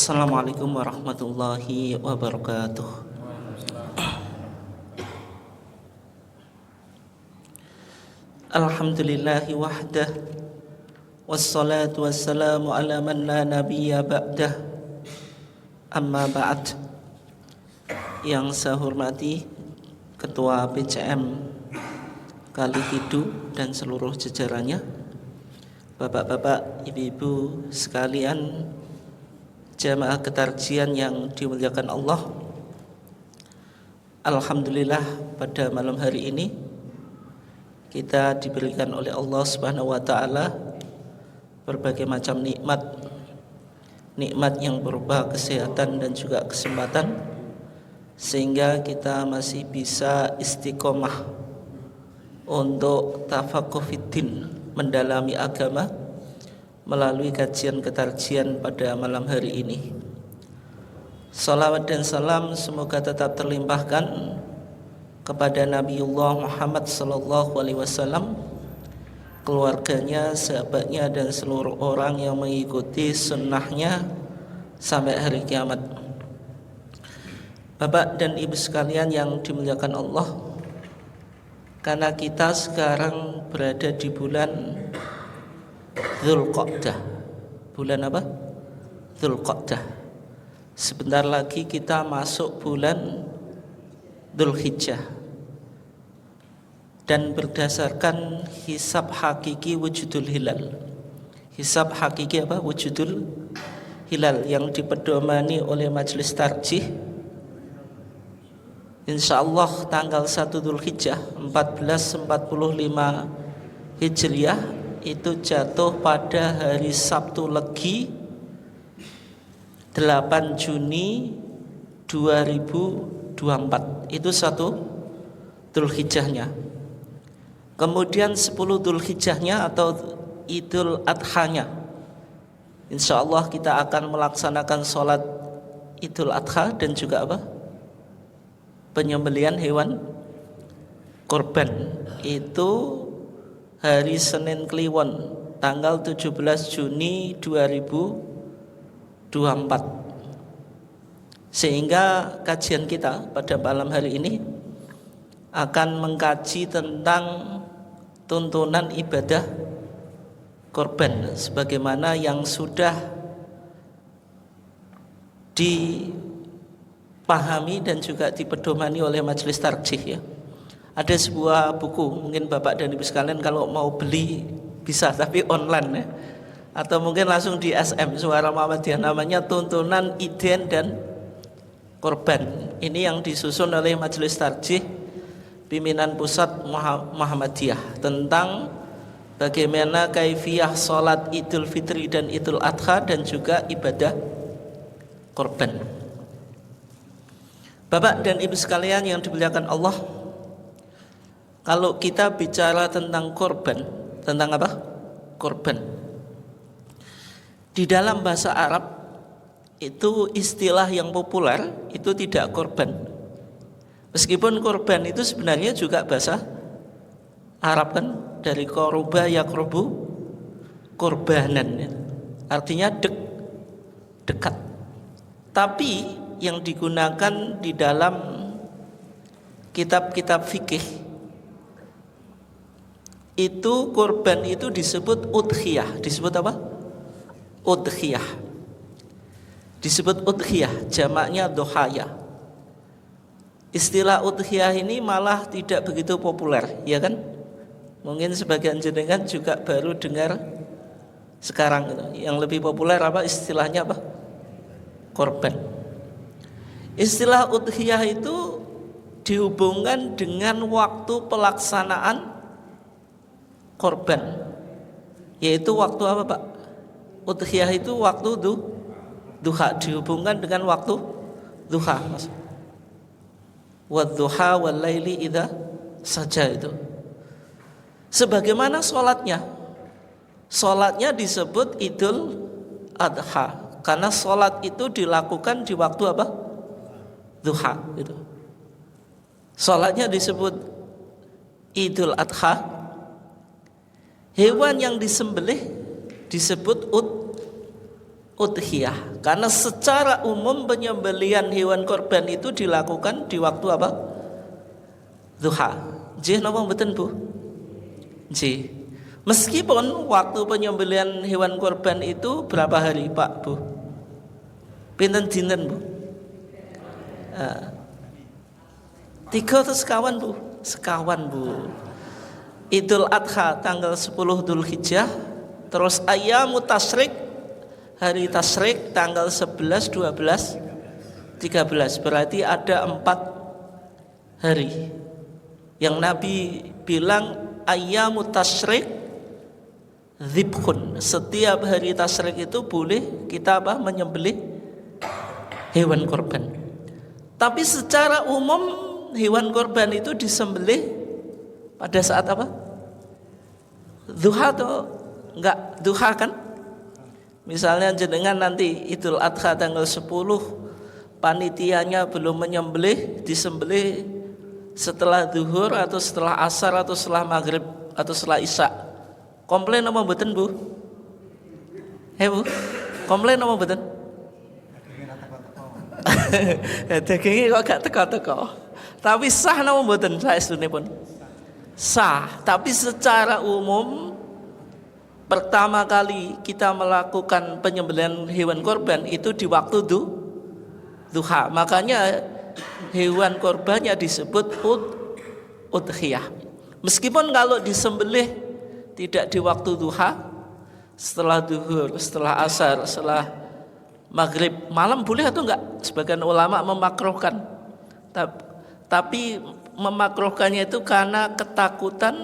Assalamualaikum warahmatullahi wabarakatuh. Alhamdulillahi wahdah, wassalatu wassalamu ala man la nabiyya ba'dah. Amma ba'd. Yang saya hormati Ketua PCM Kalihidu dan seluruh jajarannya, bapak-bapak, ibu-ibu sekalian, jamaah ketarjian yang dimuliakan Allah. Alhamdulillah, pada malam hari ini kita diberikan oleh Allah Subhanahu wa taala berbagai macam nikmat yang berupa kesehatan dan juga kesempatan, sehingga kita masih bisa istiqomah untuk tafaqquh fiddin, mendalami agama melalui kajian ketarjian pada malam hari ini. Salawat dan salam semoga tetap terlimpahkan kepada Nabiullah Muhammad sallallahu alaihi wasallam, keluarganya, sahabatnya, dan seluruh orang yang mengikuti sunnahnya sampai hari kiamat. Bapak dan ibu sekalian yang dimuliakan Allah, karena kita sekarang berada di bulan Dzulqa'dah. Bulan apa? Dzulqa'dah. Sebentar lagi kita masuk bulan Dzulhijjah. Dan berdasarkan hisab hakiki wujudul hilal. Hisab hakiki apa? Wujudul hilal yang dipedomani oleh Majelis Tarjih. Insyaallah tanggal 1 Dzulhijjah 1445 Hijriah itu jatuh pada hari Sabtu Legi 8 Juni 2024. Itu 1 Dzulhijjahnya. Kemudian 10 Dzulhijjahnya atau Idul Adhanya, insyaallah kita akan melaksanakan sholat Idul Adha dan juga apa? Penyembelihan hewan korban. Itu hari Senin Kliwon tanggal 17 Juni 2024. Sehingga kajian kita pada malam hari ini akan mengkaji tentang tuntunan ibadah korban sebagaimana yang sudah dipahami dan juga dipedomani oleh Majelis Tarjih ya. Ada sebuah buku, mungkin bapak dan ibu sekalian kalau mau beli bisa, tapi online ya, atau mungkin langsung di SM Suara Muhammadiyah, namanya Tuntunan Iden dan Korban. Ini yang disusun oleh Majelis Tarjih Pimpinan Pusat Muhammadiyah tentang bagaimana kaifiyah sholat Idul Fitri dan Idul Adha dan juga ibadah korban. Bapak dan ibu sekalian yang dimuliakan Allah, kalau kita bicara tentang korban, tentang apa? Korban. Di dalam bahasa Arab itu istilah yang populer itu tidak korban. Meskipun korban itu sebenarnya juga bahasa Arab kan, dari koruba yakrubu korbanan, artinya dekat. Tapi yang digunakan di dalam kitab-kitab fikih itu korban itu disebut udhiyah. Disebut apa? Udhiyah. Disebut udhiyah, jamaknya dohaya. Istilah udhiyah ini malah tidak begitu populer, ya kan? Mungkin sebagian jenengan juga baru dengar sekarang gitu. Yang lebih populer apa istilahnya apa? Korban. Istilah udhiyah itu dihubungkan dengan waktu pelaksanaan korban, yaitu waktu apa Pak? Udhiyah itu waktu duha, dihubungkan dengan waktu duha. Wadduha wal laili idza saja itu. Sebagaimana sholatnya disebut Idul Adha karena sholat itu dilakukan di waktu apa? Duha itu. Sholatnya disebut Idul Adha. Hewan yang disembelih disebut udhiyah. Karena secara umum penyembelihan hewan korban itu dilakukan di waktu apa? Duha. Nggih napa mboten Bu? Nggih. Meskipun waktu penyembelihan hewan korban itu berapa hari Pak Bu? Pinten dinten Bu? 3 atau sekawan Bu? Sekawan Bu. Idul Adha tanggal 10 Dzulhijjah, terus ayyamu tasyrik, hari tasyrik tanggal 11, 12, 13. Berarti ada 4 hari. Yang Nabi bilang ayyamu tasyrik dzibhun. Setiap hari tasyrik itu boleh kita menyembelih hewan korban. Tapi secara umum hewan korban itu disembelih pada saat apa? Duha atau enggak duha kan? Misalnya jenengan nanti Idul Adha tanggal 10, panitianya belum menyembelih, disembelih setelah zuhur atau setelah asar atau setelah maghrib atau setelah isya. Komplain apa mboten Bu? Bu, komplain apa mboten? Dagingnya kok gak teko-teko. Tapi sah napa mboten saestunipun? Sah, tapi secara umum pertama kali kita melakukan penyembelihan hewan korban itu di waktu duha. Makanya hewan korbannya disebut udhiyah. Meskipun kalau disembelih tidak di waktu duha, setelah duhur, setelah asar, setelah maghrib, malam boleh atau enggak? Sebagian ulama memakruhkan. Tapi memakruhkannya itu karena ketakutan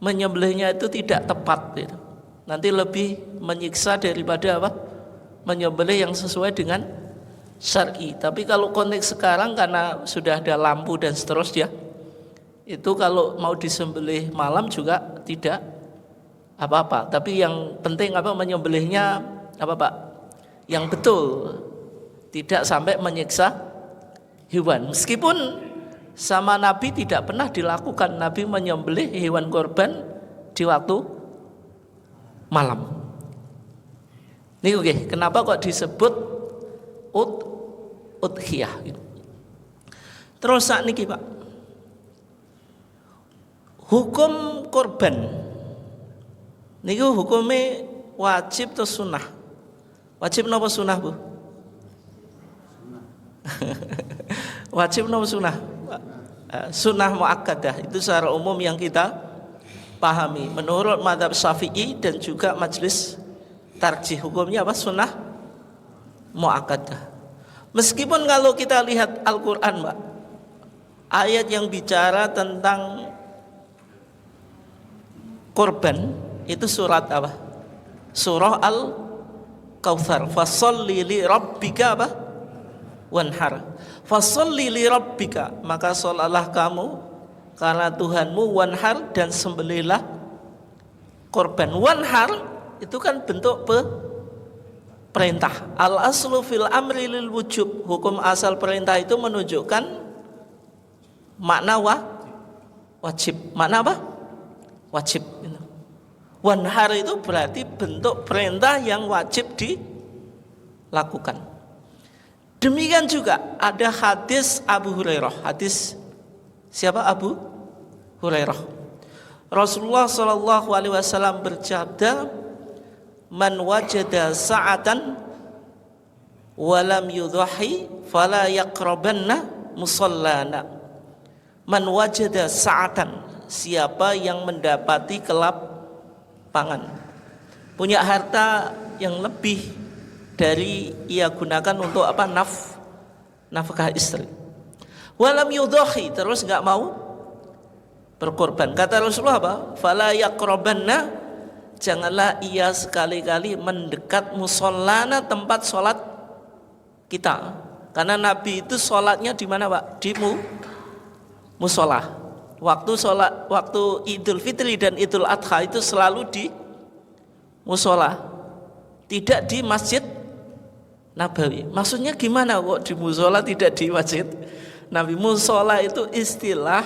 menyembelihnya itu tidak tepat gitu. Nanti lebih menyiksa daripada apa? Menyembelih yang sesuai dengan syar'i. Tapi kalau konteks sekarang karena sudah ada lampu dan seterusnya, itu kalau mau disembelih malam juga tidak apa-apa. Tapi yang penting apa? Menyembelihnya apa Pak? Yang betul, tidak sampai menyiksa hewan. Meskipun sama Nabi tidak pernah dilakukan, Nabi menyembelih hewan korban di waktu malam. Ini oke, kenapa kok disebut udhiyah? Terus saat ini Pak, hukum korban niku hukumnya wajib atau sunnah? Wajib napa sunnah Bu? Wajib napa sunnah? Sunnah muakkadah itu secara umum yang kita pahami menurut mazhab Syafi'i dan juga majelis tarjih, hukumnya apa? Sunnah muakkadah. Meskipun kalau kita lihat Al-Quran Pak, ayat yang bicara tentang korban itu surat apa? Surah Al-Kautsar. Fasholli li rabbika apa? Wanhar. Fasholli li rabbika, maka sholalah kamu karena Tuhanmu, wanhar, dan sembelihlah korban. Wanhar itu kan bentuk perintah. Al aslu fil amri lil wujub. Hukum asal perintah itu menunjukkan makna wajib. Makna apa? Wajib. Wanhar itu berarti bentuk perintah yang wajib dilakukan. Demikian juga ada hadis Abu Hurairah. Hadis siapa? Abu Hurairah. Rasulullah sallallahu alaihi wasallam bersabda, "Man wajada sa'atan wa lam yudhahi fala yaqrabanna musallana." Man wajada sa'atan, siapa yang mendapati kelapangan, punya harta yang lebih dari ia gunakan untuk apa? Nafkah istri. Walam yudhahi, terus enggak mau berkorban. Kata Rasulullah apa? Fala yaqrabanna, janganlah ia sekali-kali mendekat musallana, tempat sholat kita. Karena Nabi itu sholatnya di mana Pak? Di musola. Waktu Idul Fitri dan Idul Adha itu selalu di musola, tidak di Masjid Nabawi. Maksudnya gimana kok di musola tidak di Masjid Nabi? Musola itu istilah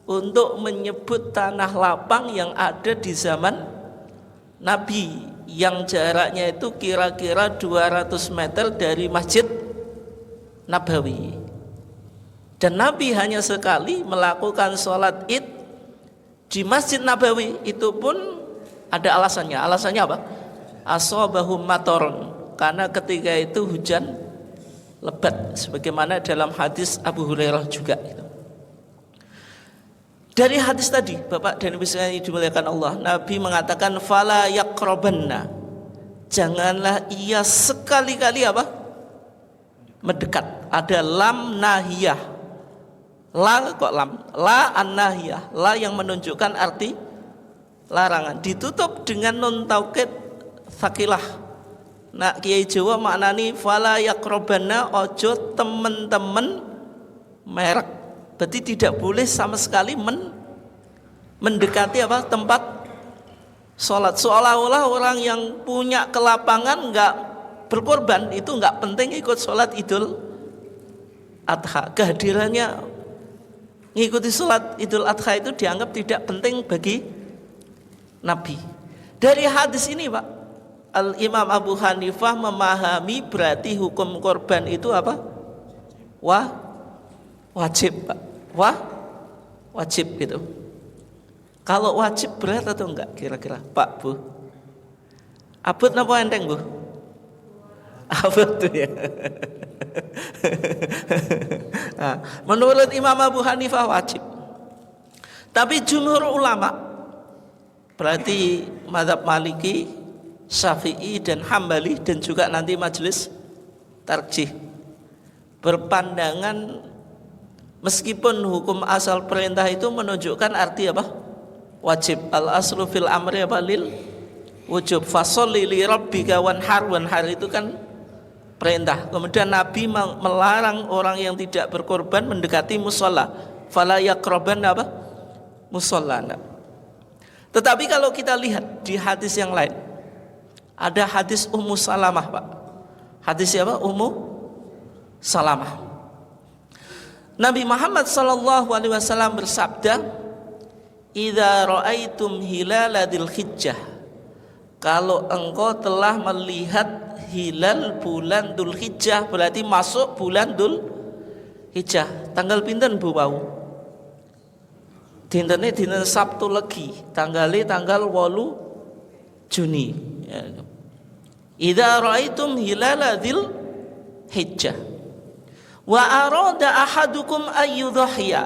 untuk menyebut tanah lapang yang ada di zaman Nabi. yang jaraknya itu kira-kira 200 meter dari Masjid Nabawi. Dan Nabi hanya sekali melakukan sholat id di Masjid Nabawi, itu pun ada alasannya. Alasannya apa? Asabahum matoron, karena ketika itu hujan lebat, sebagaimana dalam hadis Abu Hurairah juga. Dari hadis tadi, Bapak dan Ibu sekalian dimuliakan Allah, Nabi mengatakan fala yaqrabanna, janganlah ia sekali-kali apa? Mendekat. Ada lam nahiyah. La kok lam? La an-nahiyah. La yang menunjukkan arti larangan. Ditutup dengan nun taukid sakilah. Nah, Kiai Jawa maknani fala yaqrabanna, ojo teman-teman merek. Berarti tidak boleh sama sekali mendekati apa? Tempat sholat. Seolah-olah orang yang punya kelapangan nggak berkorban itu nggak penting ikut sholat Idul Adha. Kehadirannya ngikuti sholat Idul Adha itu dianggap tidak penting bagi Nabi. Dari hadis ini Pak, Al-Imam Abu Hanifah memahami berarti hukum korban itu apa? Wajib Pak. Wajib gitu. Kalau wajib berat atau enggak kira-kira Pak Bu? Abot napa enteng Bu? Abot tuh ya. Nah, menurut Imam Abu Hanifah wajib. Tapi jumhur ulama, berarti mazhab Maliki, Syafi'i dan Hambali, dan juga nanti majelis tarjih, berpandangan meskipun hukum asal perintah itu menunjukkan arti apa? Wajib. Al aslu fil amri apa? Lil wujub. Fasholli li rabbika wanhar. Wanhar itu kan perintah. Kemudian Nabi melarang orang yang tidak berkorban mendekati musola. Fala yaqraban apa? Musola. Tetapi kalau kita lihat di hadis yang lain, ada hadis Ummu Salamah Pak. Hadis siapa? Ummu Salamah. Nabi Muhammad sallallahu alaihi wasallam bersabda, "Idza ra'aitum hilala dzulhijjah." Kalau engkau telah melihat hilal bulan Dzulhijjah, berarti masuk bulan Dzulhijjah. Tanggal pinten Bu Wau? Dintene dinten Sabtu Legi, tanggalnya tanggal 8 Juni. Idza ra'aitum hilala dzulhijjah. Wa arada ahadukum ayyudhhiya,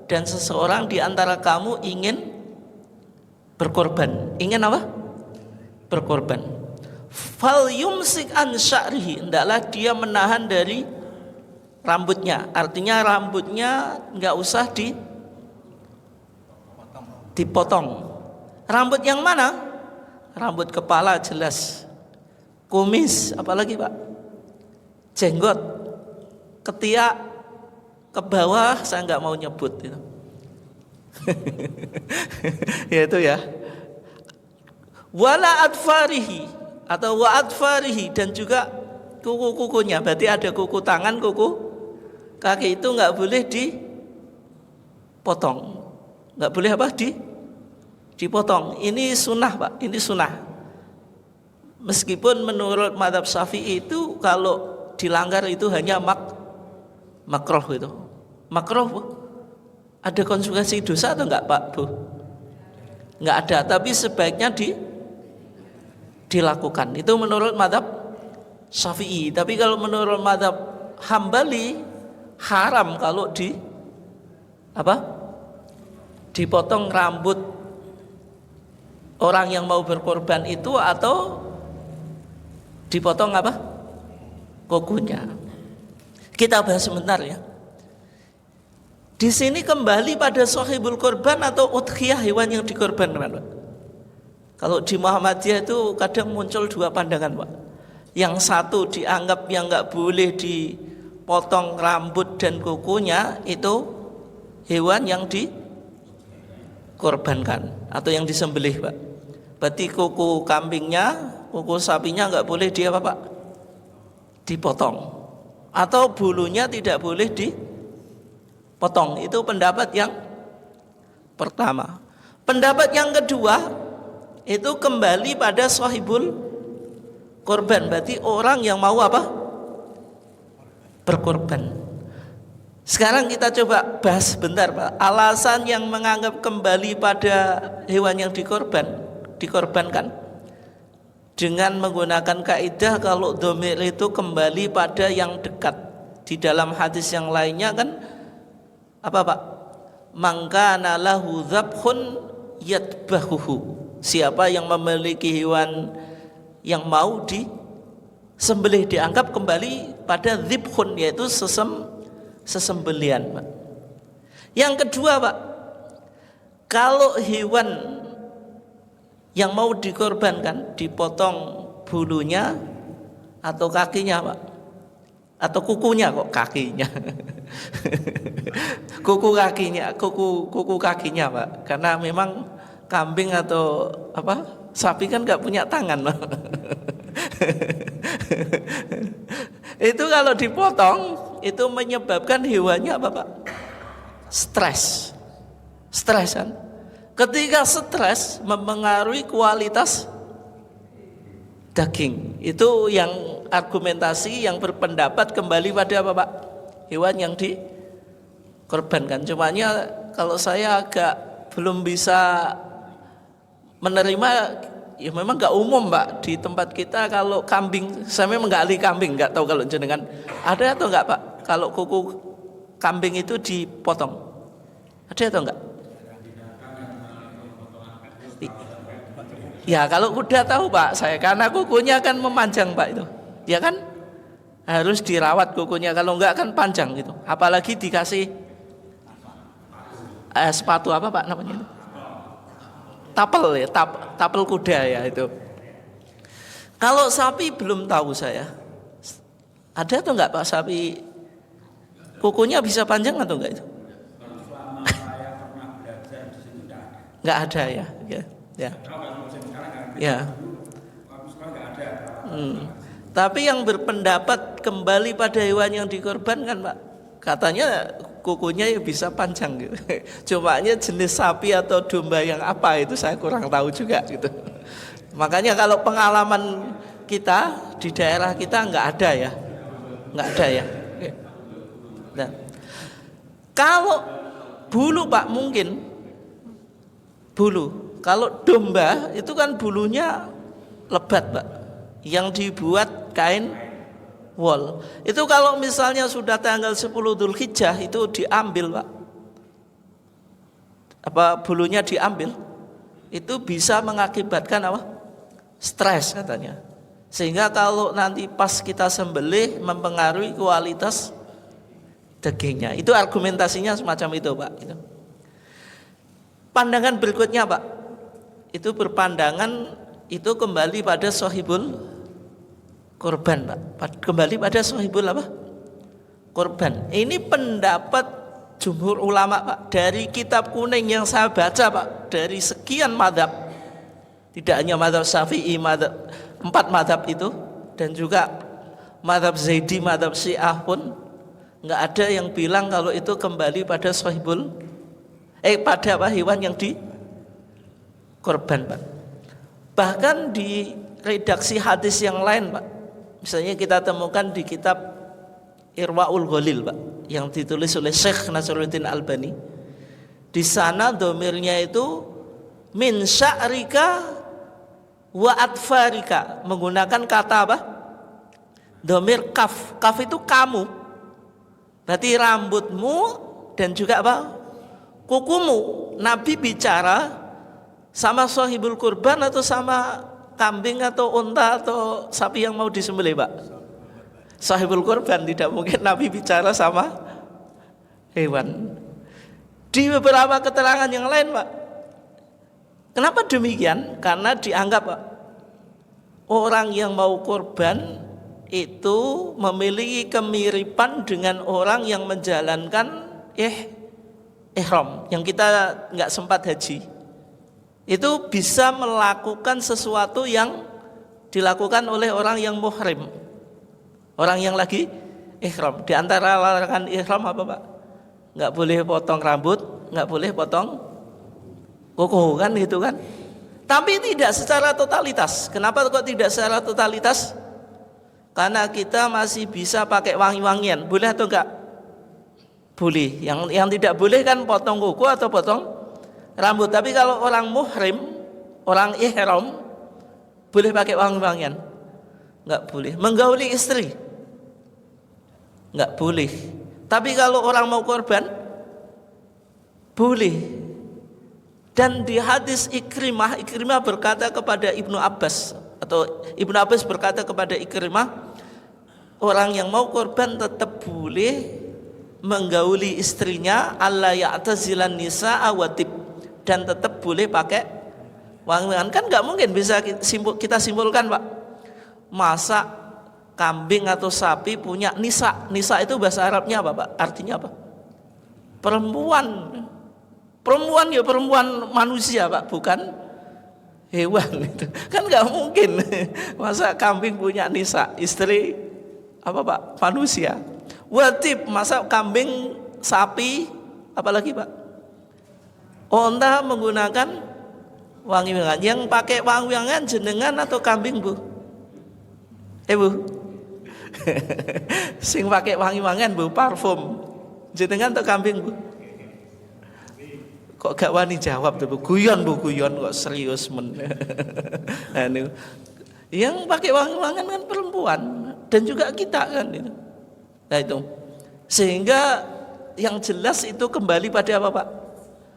dan seseorang di antara kamu ingin berkorban. Ingin apa? Berkorban. Fal yumsik an sya'rihi, hendaklah dia menahan dari rambutnya. Artinya rambutnya enggak usah dipotong. Rambut yang mana? Rambut kepala jelas. Kumis, apalagi Pak? Jenggot. Ketiak ke bawah saya nggak mau nyebut itu. Ya itu ya. Wala adfarihi atau wa adfarihi, dan juga kuku-kukunya. Berarti ada kuku tangan, kuku kaki, itu nggak boleh dipotong. Nggak boleh apa? Dipotong. Ini sunnah Pak. Ini sunnah. Meskipun menurut mazhab Syafi'i itu kalau dilanggar itu hanya makruh itu. Makruh Bu. Ada konsekuensi dosa atau enggak Pak Bu? Enggak ada, tapi sebaiknya dilakukan. Itu menurut mazhab Syafi'i. Tapi kalau menurut mazhab Hambali haram kalau dipotong rambut orang yang mau berkorban itu, atau dipotong kukunya. Kita bahas sebentar ya. Di sini kembali pada sahibul korban atau udhiyah, hewan yang dikorbankan Pak. Kalau di Muhammadiyah itu kadang muncul dua pandangan Pak. Yang satu dianggap yang nggak boleh dipotong rambut dan kukunya itu hewan yang dikorbankan atau yang disembelih Pak. Berarti kuku kambingnya, kuku sapinya nggak boleh dipotong. Atau bulunya tidak boleh dipotong. Itu pendapat yang pertama. Pendapat yang kedua, itu kembali pada sahibul korban, berarti orang yang mau apa? Berkorban. Sekarang kita coba bahas bentar Pak, alasan yang menganggap kembali pada hewan yang dikorbankan dengan menggunakan kaidah kalau dhamir itu kembali pada yang dekat. Di dalam hadis yang lainnya kan apa Pak? Mangkana lahu dzabhun yatbahuhu. Siapa yang memiliki hewan yang mau disembelih dianggap kembali pada dzibhun, yaitu sesembelian Pak. Yang kedua Pak, kalau hewan yang mau dikorbankan dipotong bulunya atau kakinya Pak, atau kukunya, kok kakinya kuku kakinya Pak, karena memang kambing atau apa sapi kan nggak punya tangan Pak. Itu kalau dipotong itu menyebabkan hewannya apa Pak? Stres kan. Ketika stres mempengaruhi kualitas daging. Itu yang argumentasi yang berpendapat kembali pada apa Pak? Hewan yang dikorbankan. Cumanya kalau saya agak belum bisa menerima, ya memang nggak umum Pak di tempat kita. Kalau kambing, saya memang nggak ahli kambing, nggak tahu kalau jenengan ada atau nggak Pak? Kalau kuku kambing itu dipotong, ada atau enggak? Ya kalau kuda tahu Pak saya, karena kukunya kan memanjang Pak itu, ya kan harus dirawat kukunya, kalau enggak kan panjang gitu. Apalagi dikasih sepatu apa Pak namanya itu? Tapel ya, tapel kuda ya itu. Kalau sapi belum tahu saya, ada atau enggak Pak sapi kukunya bisa panjang atau enggak itu? Enggak ada ya, ya. Ya. Tapi yang berpendapat kembali pada hewan yang dikorbankan Pak, katanya kukunya ya bisa panjang gitu. Cumanya jenis sapi atau domba yang apa itu saya kurang tahu juga gitu. Makanya kalau pengalaman kita di daerah kita nggak ada ya. Nah, kalau bulu Pak mungkin bulu. Kalau domba itu kan bulunya lebat Pak, yang dibuat kain wol. Itu kalau misalnya sudah tanggal 10 Dzulhijjah itu diambil Pak, apa bulunya diambil, itu bisa mengakibatkan apa? Stres katanya. Sehingga kalau nanti pas kita sembelih mempengaruhi kualitas dagingnya. Itu argumentasinya semacam itu Pak. Gitu. Pandangan berikutnya Pak, itu berpandangan itu kembali pada sahibul korban Pak. Kembali pada sahibul apa? Korban. Ini pendapat jumhur ulama Pak. Dari kitab kuning yang saya baca Pak, dari sekian madhab, tidak hanya madhab Syafi'i, 4 madhab itu, dan juga madhab Zaidi, madhab Syiah pun nggak ada yang bilang kalau itu kembali pada sahibul pada apa hewan yang dikorban Pak. Bahkan di redaksi hadis yang lain Pak, misalnya kita temukan di kitab Irwaul Ghalil Pak, yang ditulis oleh Syekh Nasruddin Albani. Di sana domirnya itu min sya'rika wa atfarika, menggunakan kata apa? Domir kaf. Kaf itu kamu, berarti rambutmu dan juga apa? Kukumu. Nabi bicara sama sahibul kurban atau sama kambing atau unta atau sapi yang mau disembelih Pak? Sahibul kurban, tidak mungkin Nabi bicara sama hewan. Di beberapa keterangan yang lain Pak, kenapa demikian? Karena dianggap Pak, orang yang mau kurban itu memiliki kemiripan dengan orang yang menjalankan ihram, yang kita nggak sempat haji. Itu bisa melakukan sesuatu yang dilakukan oleh orang yang muhrim, orang yang lagi ihram. Di antara larangan ihram apa Pak? Nggak boleh potong rambut, nggak boleh potong kuku kan, itu kan. Tapi tidak secara totalitas. Kenapa kok tidak secara totalitas? Karena kita masih bisa pakai wangi-wangian. Boleh atau enggak? Boleh. Yang tidak boleh kan potong kuku atau potong rambut. Tapi kalau orang muhrim, orang ihram, boleh pakai wangi-wangian? Enggak boleh. Menggauli istri? Enggak boleh. Tapi kalau orang mau korban, boleh. Dan di hadis Ikrimah berkata kepada Ibnu Abbas, atau Ibnu Abbas berkata kepada Ikrimah, orang yang mau korban tetap boleh menggauli istrinya, alla ya'tazilan nisa'a watib, dan tetap boleh pakai wangi-wangian. Kan nggak mungkin bisa kita simpulkan, Pak, masa kambing atau sapi punya nisa. Nisa itu bahasa Arabnya apa, Pak? Artinya apa? Perempuan. Perempuan ya perempuan manusia, Pak, bukan hewan itu. Kan nggak mungkin masa kambing punya nisa, istri apa, Pak? Manusia. Watib, masa kambing, sapi, apalagi, Pak? Onta menggunakan wangi-wangian. Yang pakai wangi-wangian jenengan atau kambing, Bu? Bu? Sing pakai wangi-wangian, Bu, parfum. Jenengan atau kambing, Bu? Kok gak wani jawab tuh, Bu? Guyon, Bu, guyon kok serius men. Yang pakai wangi-wangian kan perempuan dan juga kita kan itu. Nah itu. Sehingga yang jelas itu kembali pada apa, Pak?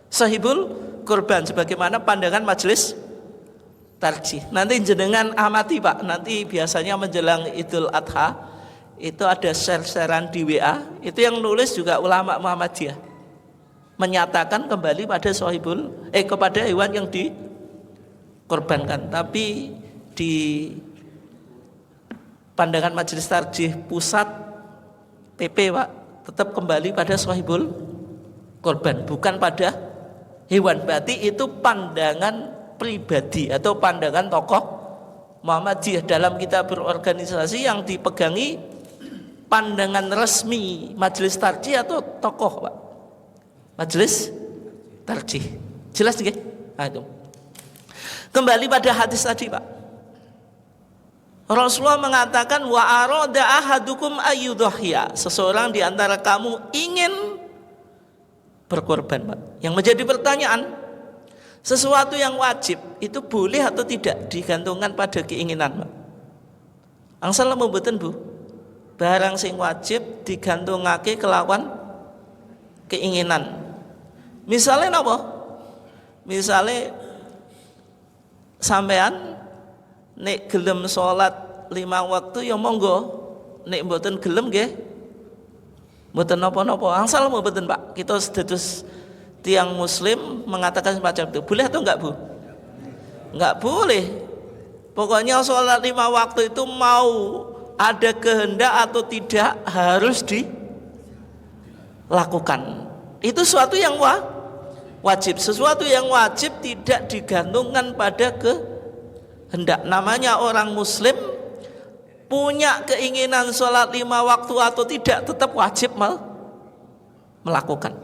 Sahibul kurban, sebagaimana pandangan majelis tarjih. Nanti jenengan amati, Pak. Nanti biasanya menjelang Idul Adha itu ada share-sharean di WA. Itu yang nulis juga ulama Muhammadiyah, menyatakan kembali pada sahibul kepada hewan yang dikorbankan. Tapi di pandangan majelis tarjih pusat PP, Pak, tetap kembali pada sahibul korban, bukan pada hewan. Berarti itu pandangan pribadi atau pandangan tokoh Muhammadiyah. Dalam kita berorganisasi yang dipegangi pandangan resmi majelis tarjih atau tokoh, Pak? Majelis tarjih. Jelas nggih? Nah itu. Kembali pada hadis tadi, Pak. Rasulullah mengatakan wa arada ahadukum ayyudhhiya. Seseorang di antara kamu ingin berkorban, Pak. Yang menjadi pertanyaan, sesuatu yang wajib itu boleh atau tidak digantungkan pada keinginan, Pak? Angsal mboten, Bu. Barang sing wajib digantungake kelawan keinginan. Misalnya apa? Misalnya sampean nek gelem sholat 5 waktu ya monggo, nek mboten gelem nggih mboten napa-napa. Angsal mboten, Pak. Kita sedados tiang muslim mengatakan semacam itu. Boleh atau enggak, Bu? Enggak boleh. Pokoknya sholat 5 waktu itu mau ada kehendak atau tidak harus dilakukan. Itu suatu yang wajib. Sesuatu yang wajib tidak digantungkan pada kehendak. Namanya orang muslim punya keinginan sholat 5 waktu atau tidak, tetap wajib melakukan.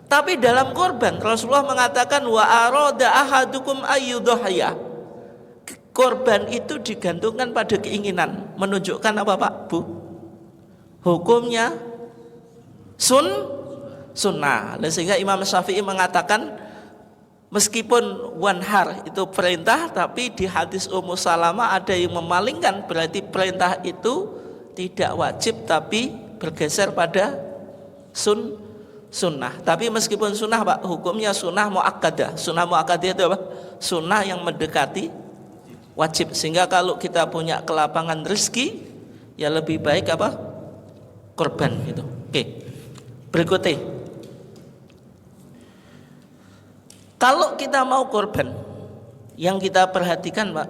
Tapi dalam korban Rasulullah mengatakan wa arada ahadukum ayyudhhiya. Korban itu digantungkan pada keinginan. Menunjukkan apa, Pak, Bu? Hukumnya sunnah. Sehingga Imam Syafi'i mengatakan meskipun wanhar itu perintah, tapi di hadis Ummu Salamah ada yang memalingkan, berarti perintah itu tidak wajib tapi bergeser pada sunnah. Tapi meskipun sunnah, Pak, hukumnya sunnah muakkadah. Sunnah muakkadah itu apa? Sunnah yang mendekati wajib. Sehingga kalau kita punya kelapangan rezeki, ya lebih baik apa? Korban gitu. Oke. Berikutnya, kalau kita mau korban, yang kita perhatikan, Pak,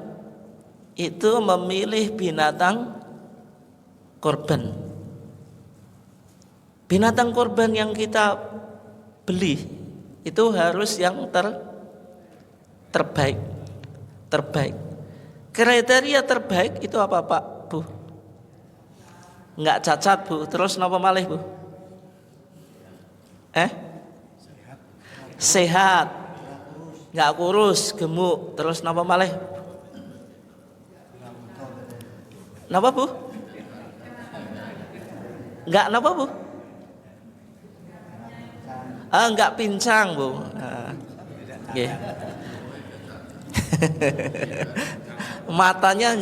itu memilih binatang korban. Binatang korban yang kita beli itu harus yang terbaik. Kriteria terbaik itu apa, Pak, Bu? Enggak cacat, Bu. Terus napa malih, Bu? Sehat. nggak kurus, gemuk, terus napa malih? Napa Bu? Nggak napa Bu? Nggak pincang Bu. Okay. Matanya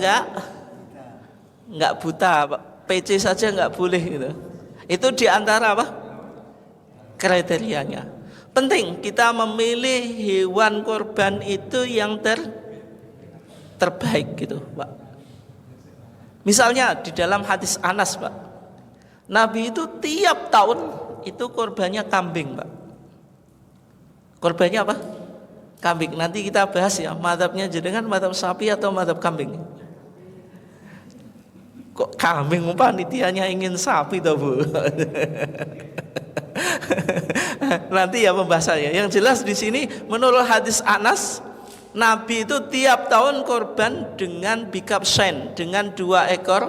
nggak buta, PC saja nggak boleh gitu. Itu diantara apa? Kriterianya. Penting kita memilih hewan korban itu yang terbaik gitu, Pak. Misalnya di dalam hadis Anas, Pak, Nabi itu tiap tahun itu korbannya kambing, Pak. Korbannya apa? Kambing. Nanti kita bahas ya, mazhabnya jenengan mazhab sapi atau mazhab kambing. Kok kambing panitianya ingin sapi toh Bu? Nanti ya pembahasannya. Yang jelas di sini menurut hadis Anas, Nabi itu tiap tahun korban dengan bikab sen, dengan 2 ekor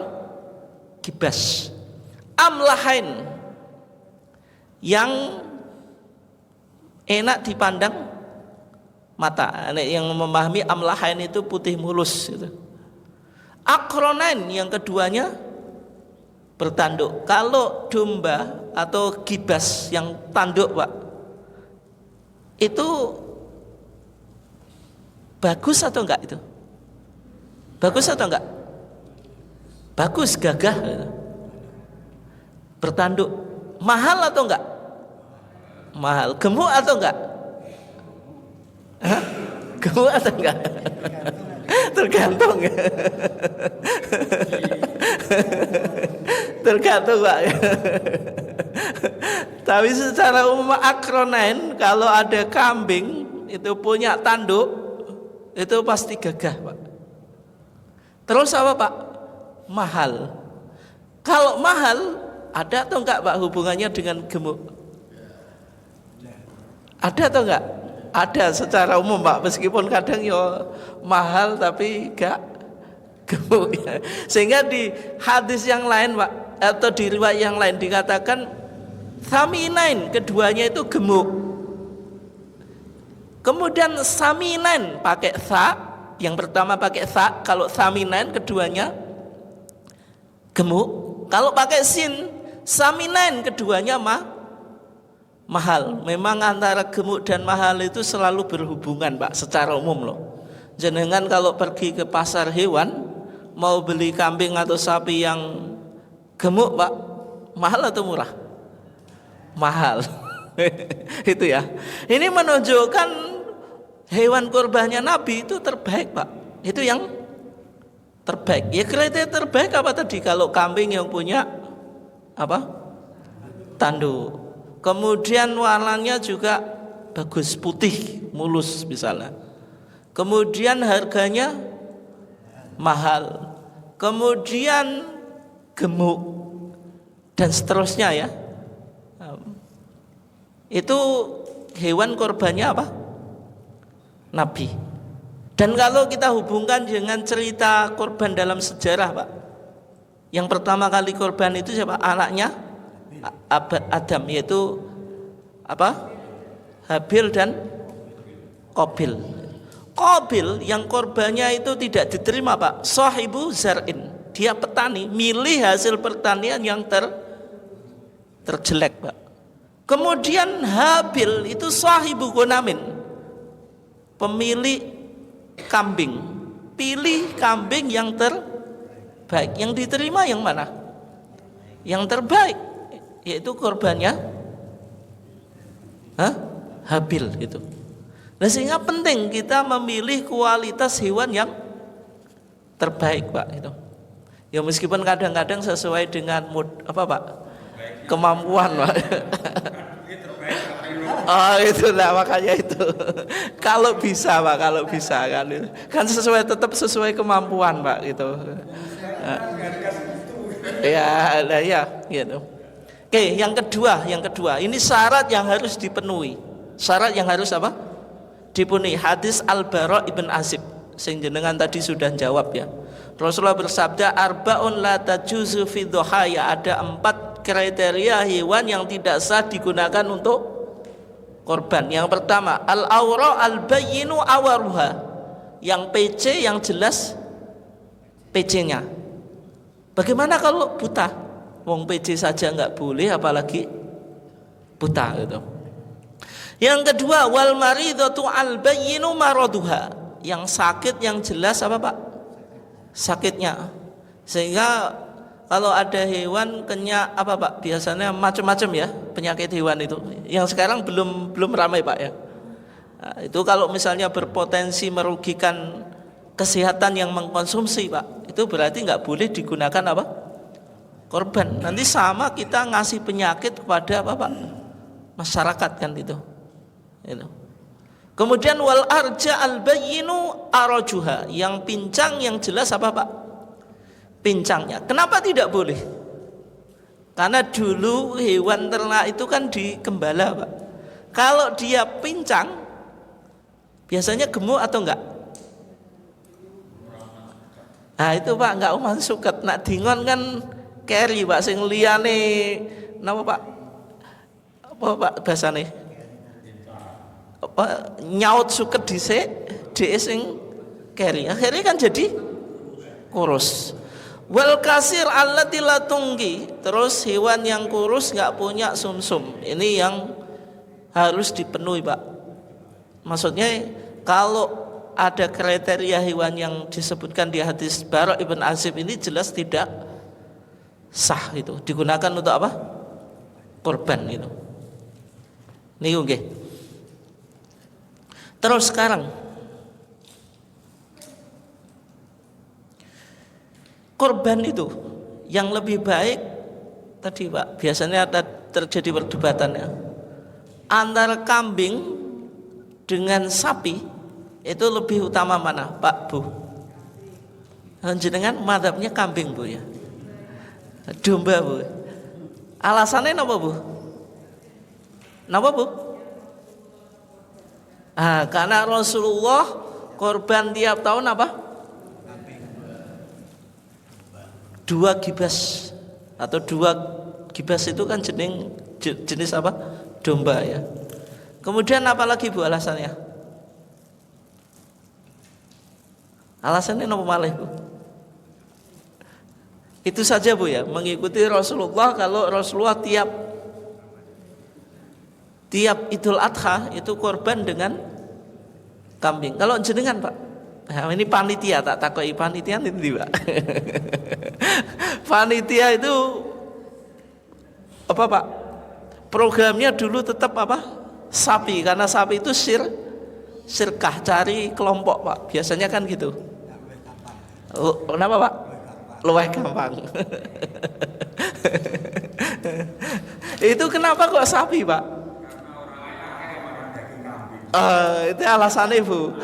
kibas amlahain yang enak dipandang mata. Yang memahami amlahain itu putih mulus gitu. Akronain yang keduanya bertanduk. Kalau domba atau gibas yang tanduk, Pak, itu bagus atau enggak itu? Bagus atau enggak? Bagus, gagah. Bertanduk. Mahal atau enggak? Mahal. Gemuk atau enggak? Hah? Gemuk atau enggak? Tergantung. Tergantung, Pak. Tapi secara umum akronain, kalau ada kambing itu punya tanduk, itu pasti gagah, Pak. Terus apa, Pak? Mahal. Kalau mahal, ada atau enggak, Pak, hubungannya dengan gemuk? Ada atau enggak? Ada secara umum, Pak, meskipun kadang ya mahal tapi enggak gemuk ya. Sehingga di hadis yang lain, Pak, atau di riwayat yang lain dikatakan saminain, keduanya itu gemuk. Kemudian saminain pakai sa, yang pertama pakai sa, kalau saminain keduanya gemuk. Kalau pakai sin, saminain keduanya mahal. Memang antara gemuk dan mahal itu selalu berhubungan, Pak, secara umum loh. Jenengan kalau pergi ke pasar hewan mau beli kambing atau sapi yang gemuk, Pak, mahal atau murah? Mahal. Itu ya. Ini menunjukkan hewan kurbannya Nabi itu terbaik, Pak. Itu yang terbaik. Ya kriteria terbaik apa tadi? Kalau kambing yang punya apa? Tanduk. Kemudian warnanya juga bagus, putih, mulus misalnya. Kemudian harganya mahal. Kemudian gemuk dan seterusnya ya. Itu hewan korbannya apa? Nabi. Dan kalau kita hubungkan dengan cerita korban dalam sejarah, Pak, yang pertama kali korban itu siapa? Anaknya Adam, yaitu apa? Habil dan Qabil. Qabil yang korbannya itu tidak diterima, Pak, sahibu zar'in, dia petani, milih hasil pertanian yang terjelek, Pak. Kemudian Habil itu sahibu gonamin, pemilik kambing, pilih kambing yang terbaik. Yang diterima yang mana? Yang terbaik, yaitu korbannya Habil gitu. Nah, sehingga penting kita memilih kualitas hewan yang terbaik, Pak, itu. Ya meskipun kadang-kadang sesuai dengan mood apa, Pak? Kemampuan, Pak. Oh, itulah makanya itu. Kalau bisa, Pak, kalau bisa kan sesuai, tetap sesuai kemampuan, Pak, gitu. Ya, nah, ya, gitu. Oke, yang kedua, ini syarat yang harus dipenuhi. Syarat yang harus apa? Dipenuhi. Hadis Al-Bara ibn Azib, sing jenengan tadi sudah jawab ya. Rasulullah bersabda, arba'un la tajuzu fi dhuhaya, ada 4 kriteria hewan yang tidak sah digunakan untuk korban. Yang pertama, al-awra al-bayyinu awaruha. Yang PC yang jelas PC-nya. Bagaimana kalau buta? Wong PC saja nggak boleh, apalagi buta gitu. Yang kedua, wal maridatu al-bayyinu maraduha. Yang sakit yang jelas apa Pak? Sakitnya. Sehingga kalau ada hewan kena apa Pak? Biasanya macam-macam ya penyakit hewan itu. Yang sekarang belum ramai Pak ya. Nah, itu kalau misalnya berpotensi merugikan kesehatan yang mengkonsumsi Pak, itu berarti nggak boleh digunakan apa? Korban. Nanti sama kita ngasih penyakit kepada apa Pak? Masyarakat kan itu. Kemudian wal arja al bayyinu arajuha. Yang pincang yang jelas apa Pak? Pincangnya. Kenapa tidak boleh? Karena dulu hewan ternak itu kan digembala Pak. Kalau dia pincang, biasanya gemuk atau enggak? Nah itu Pak, enggak uman suket. Nak dingon kan keri Pak, sing liyane napa Pak? Apa Pak bahasane? Apa nyaut suket dhisik, dhek sing keri. Akhirnya kan jadi kurus. Wal kasir allati la tunggi. Terus hewan yang kurus enggak punya sumsum. Ini yang harus dipenuhi Pak. Maksudnya kalau ada kriteria hewan yang disebutkan di hadis Bara' ibn Azib ini jelas tidak sah itu. Digunakan untuk apa? Korban itu. Niku nggih. Terus sekarang korban itu yang lebih baik tadi Pak, biasanya ada terjadi perdebatan ya. Antara kambing dengan sapi itu lebih utama mana Pak Bu? Jenengan mazhabnya kambing Bu ya. Domba Bu. Alasannya napa Bu? Napa Bu? Karena Rasulullah korban tiap tahun apa? 2 gibas atau 2 gibas itu kan jenis apa? Domba ya. Kemudian apa lagi Bu alasannya? Alasannya apa malih Bu? Itu saja Bu ya, mengikuti Rasulullah. Kalau Rasulullah tiap Idul Adha itu korban dengan kambing. Kalau jenengan Pak, nah, ini panitia tak takoki panitia nanti Pak. Panitia itu apa Pak? Programnya dulu tetap apa? Sapi, karena sapi itu sirkah, cari kelompok Pak. Biasanya kan gitu. Kenapa Pak? Luwih gampang. Itu kenapa kok sapi Pak? Itu alasannya Bu.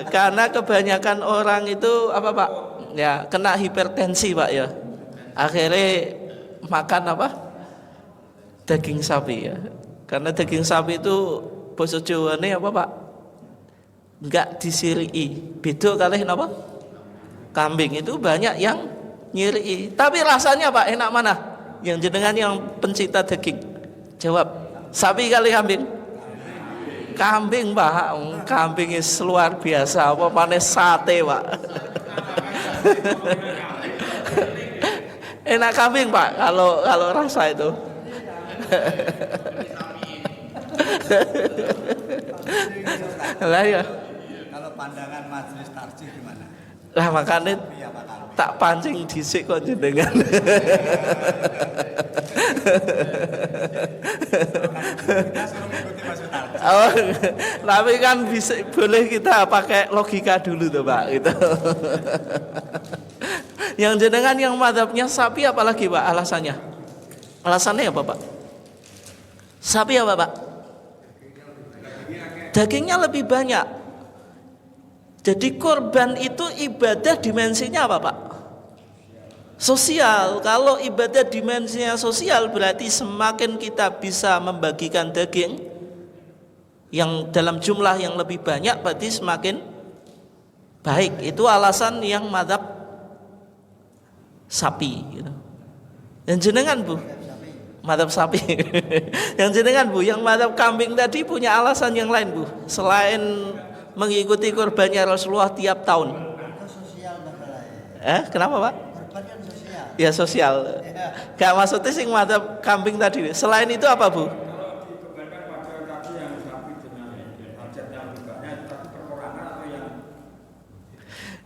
Karena kebanyakan orang itu apa Pak? Ya kena hipertensi Pak ya. Akhirnya makan apa? Daging sapi ya. Karena daging sapi itu basa Jawane apa Pak? Enggak disiriki. Beda kalih napa? Kambing itu banyak yang nyiriki. Tapi rasanya Pak enak mana? Yang jenengan yang pencinta daging. Jawab. Sapi kali kambing? Kambing Pak. Kambing is luar biasa. Apa maneh sate Pak? Enak kambing Pak kalau rasa itu. Lah ya. Kalau pandangan majelis tarjih gimana? Lah makanya tak pancing dhisik kok jenengan. Oh, tapi kan bisa boleh kita pakai logika dulu tuh Pak gitu. Yang jenengan yang mazhabnya sapi apalagi Pak alasannya? Alasannya apa Pak? Sapi apa Pak? Dagingnya lebih banyak. Jadi korban itu ibadah dimensinya apa Pak? Sosial. Kalau ibadah dimensinya sosial berarti semakin kita bisa membagikan daging yang dalam jumlah yang lebih banyak berarti semakin baik. Itu alasan yang mazhab sapi gitu. Dan jenengan Bu, Madzhab sapi. Yang jenengan Bu, yang madzhab kambing tadi punya alasan yang lain Bu, selain mengikuti kurbannya Rasulullah tiap tahun. Itu sosial masalahnya. Kenapa Pak? Kurban kan sosial. Ya sosial. Gak maksudnya sing madzhab kambing tadi. Selain itu apa Bu? Kalau dibebankan pada tadi yang sapi dengan hajat yang berbanyak, tapi perorangan atau yang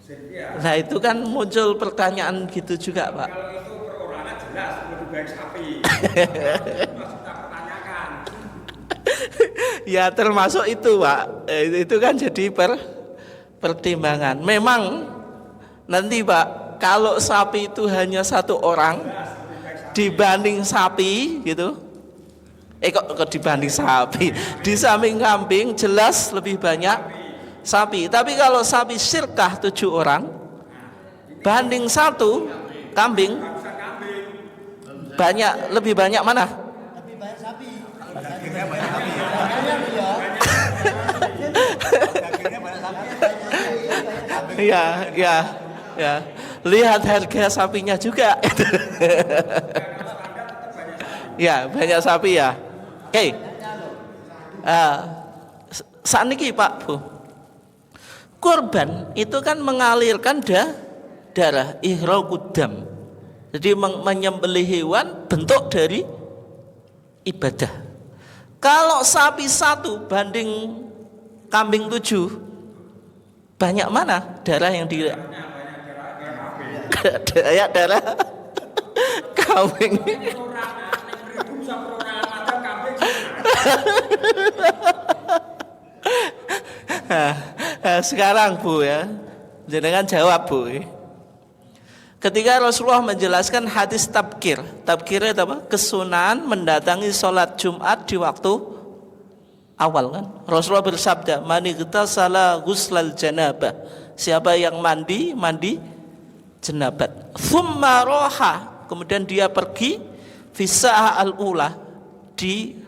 sekian. Nah itu kan muncul pertanyaan gitu juga Pak. Kalau itu perorangan jelas lebih baik sapi. Masih tak pertanyakan. Ya termasuk itu Pak. Itu kan jadi pertimbangan. Memang nanti Pak, kalau sapi itu hanya satu orang dibanding sapi gitu. Kok dibanding sapi? Di samping kambing jelas lebih banyak sapi. Tapi kalau sapi sirkah 7 orang banding satu kambing, lebih banyak mana? Lebih banyak sapi. Dagingnya banyak sapi. Dagingnya banyak sapi. Ya. Lihat harga sapinya juga. Ya, banyak sapi ya. Oke. Saat ini Pak Bu, kurban itu kan mengalirkan darah, ihraqud dam. Jadi menyembelih hewan bentuk dari ibadah. Kalau sapi 1 banding kambing 7, banyak mana darah yang di darah kambing. Sekarang Bu ya, jangan jawab Bu. Ketika Rasulullah menjelaskan hadis tabkir itu apa? Kesunahan mendatangi sholat Jumat di waktu awal kan. Rasulullah bersabda, "Man igtasala ghuslal janabah." Siapa yang mandi jenabat. Tsumma roha, kemudian dia pergi fisa'ah al-ula, di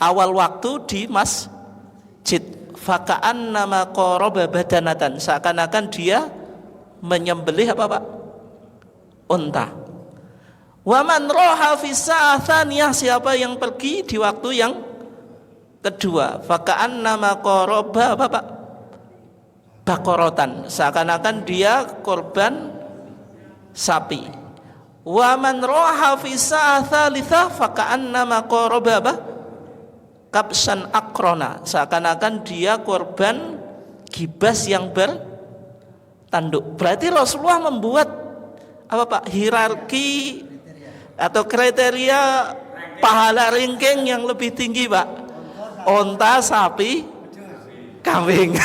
awal waktu di masjid. Faka'an nama qoroba badanatan, seakan-akan dia menyembelih apa Pak? Unta. Waman roha fisa'ah thaniyah, siapa yang pergi di waktu yang kedua, faka'an nama qoroba apa Pak? Bakorotan, seakan-akan dia korban sapi. Waman roha fisa'ah thalithah faka'an nama qoroba apa? Kabsan akrona, seakan-akan dia korban gibas yang bertanduk. Berarti Rasulullah membuat apa Pak? Hierarki atau kriteria pahala ringking yang lebih tinggi Pak. Onta, sapi, kambing.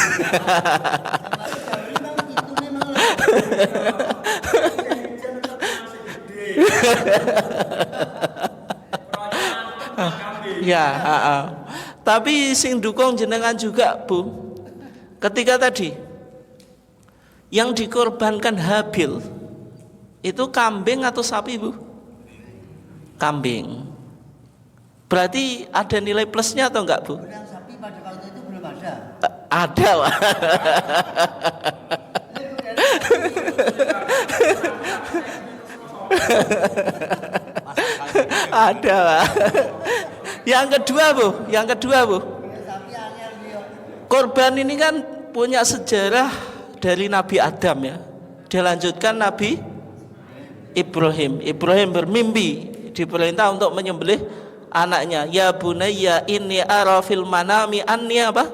Ya, tapi sing dukung jenengan juga Bu. Ketika tadi yang dikorbankan Habil itu kambing atau sapi Bu? Kambing. Berarti ada nilai plusnya atau enggak Bu? Benang sapi pada waktu itu belum ada. Ada Pak. Ada Pak. Yang kedua Bu, Sapi anyar dia. korban ini kan punya sejarah dari Nabi Adam ya. Dilanjutkan Nabi Ibrahim. Ibrahim bermimpi, diperintah untuk menyembelih anaknya. Ya bunayya inni ara fil manami anni apa?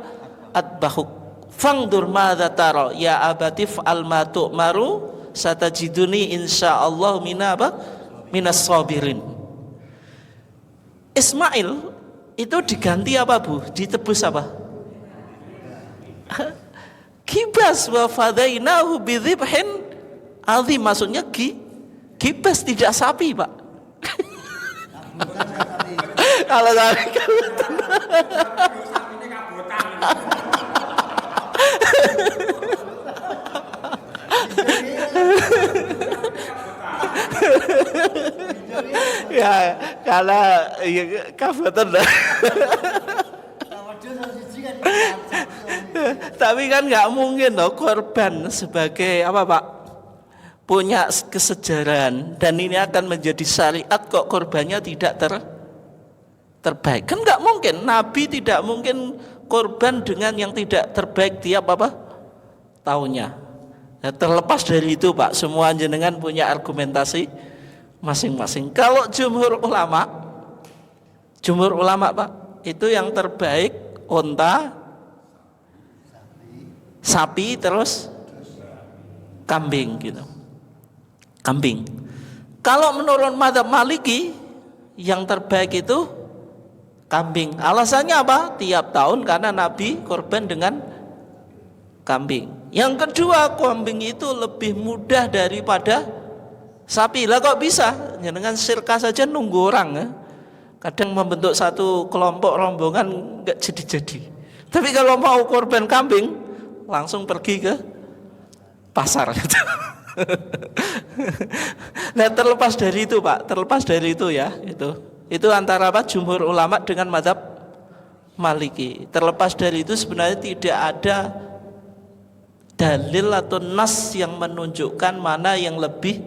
Atbahuk. Fangdur madza tara? Ya abatif al ma tu'maru satajiduni insyaallah minas sabirin. Ismail itu diganti apa Bu? Ditebus apa? Kibas wa fadainahu bidzibhin azim, maksudnya kibas tidak sapi Pak. Kalau sapi ya karena ya kabutan lah. Tapi kan nggak mungkin loh korban sebagai apa Pak punya kesejarahan dan ini akan menjadi syariat kok korbannya tidak terbaik. Kan nggak mungkin, Nabi tidak mungkin korban dengan yang tidak terbaik tiap tahunnya. Ya, terlepas dari itu Pak, semua jenengan punya argumentasi masing-masing. Kalau jumhur ulama Pak, itu yang terbaik unta, sapi, terus kambing gitu. Kambing. Kalau menurut mazhab Maliki, yang terbaik itu kambing. Alasannya apa? Tiap tahun karena Nabi korban dengan kambing. Yang kedua, kambing itu lebih mudah daripada sapi. Lah kok bisa? Ya dengan sirka saja nunggu orang ya. Kadang membentuk satu kelompok rombongan enggak jadi-jadi. Tapi kalau mau korban kambing, langsung pergi ke pasar gitu. Nah, terlepas dari itu Pak, terlepas dari itu ya, itu antara jumhur ulama dengan mazhab Maliki. Terlepas dari itu sebenarnya tidak ada dalil atau nas yang menunjukkan mana yang lebih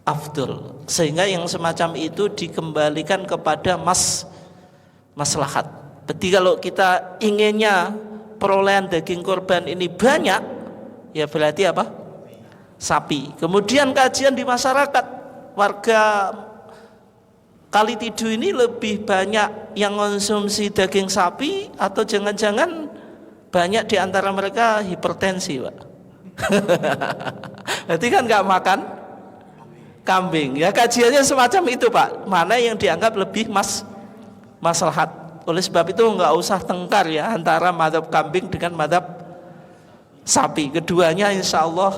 afdol, sehingga yang semacam itu dikembalikan kepada maslahat. Berarti kalau kita inginnya perolehan daging korban ini banyak, ya berarti sapi. Kemudian kajian di masyarakat, warga Kalitidu ini lebih banyak yang konsumsi daging sapi atau jangan-jangan banyak di antara mereka hipertensi Pak. Berarti kan nggak makan kambing. Ya kajiannya semacam itu Pak. Mana yang dianggap lebih maslahat. Oleh sebab itu nggak usah tengkar ya antara mazhab kambing dengan mazhab sapi. Keduanya insya Allah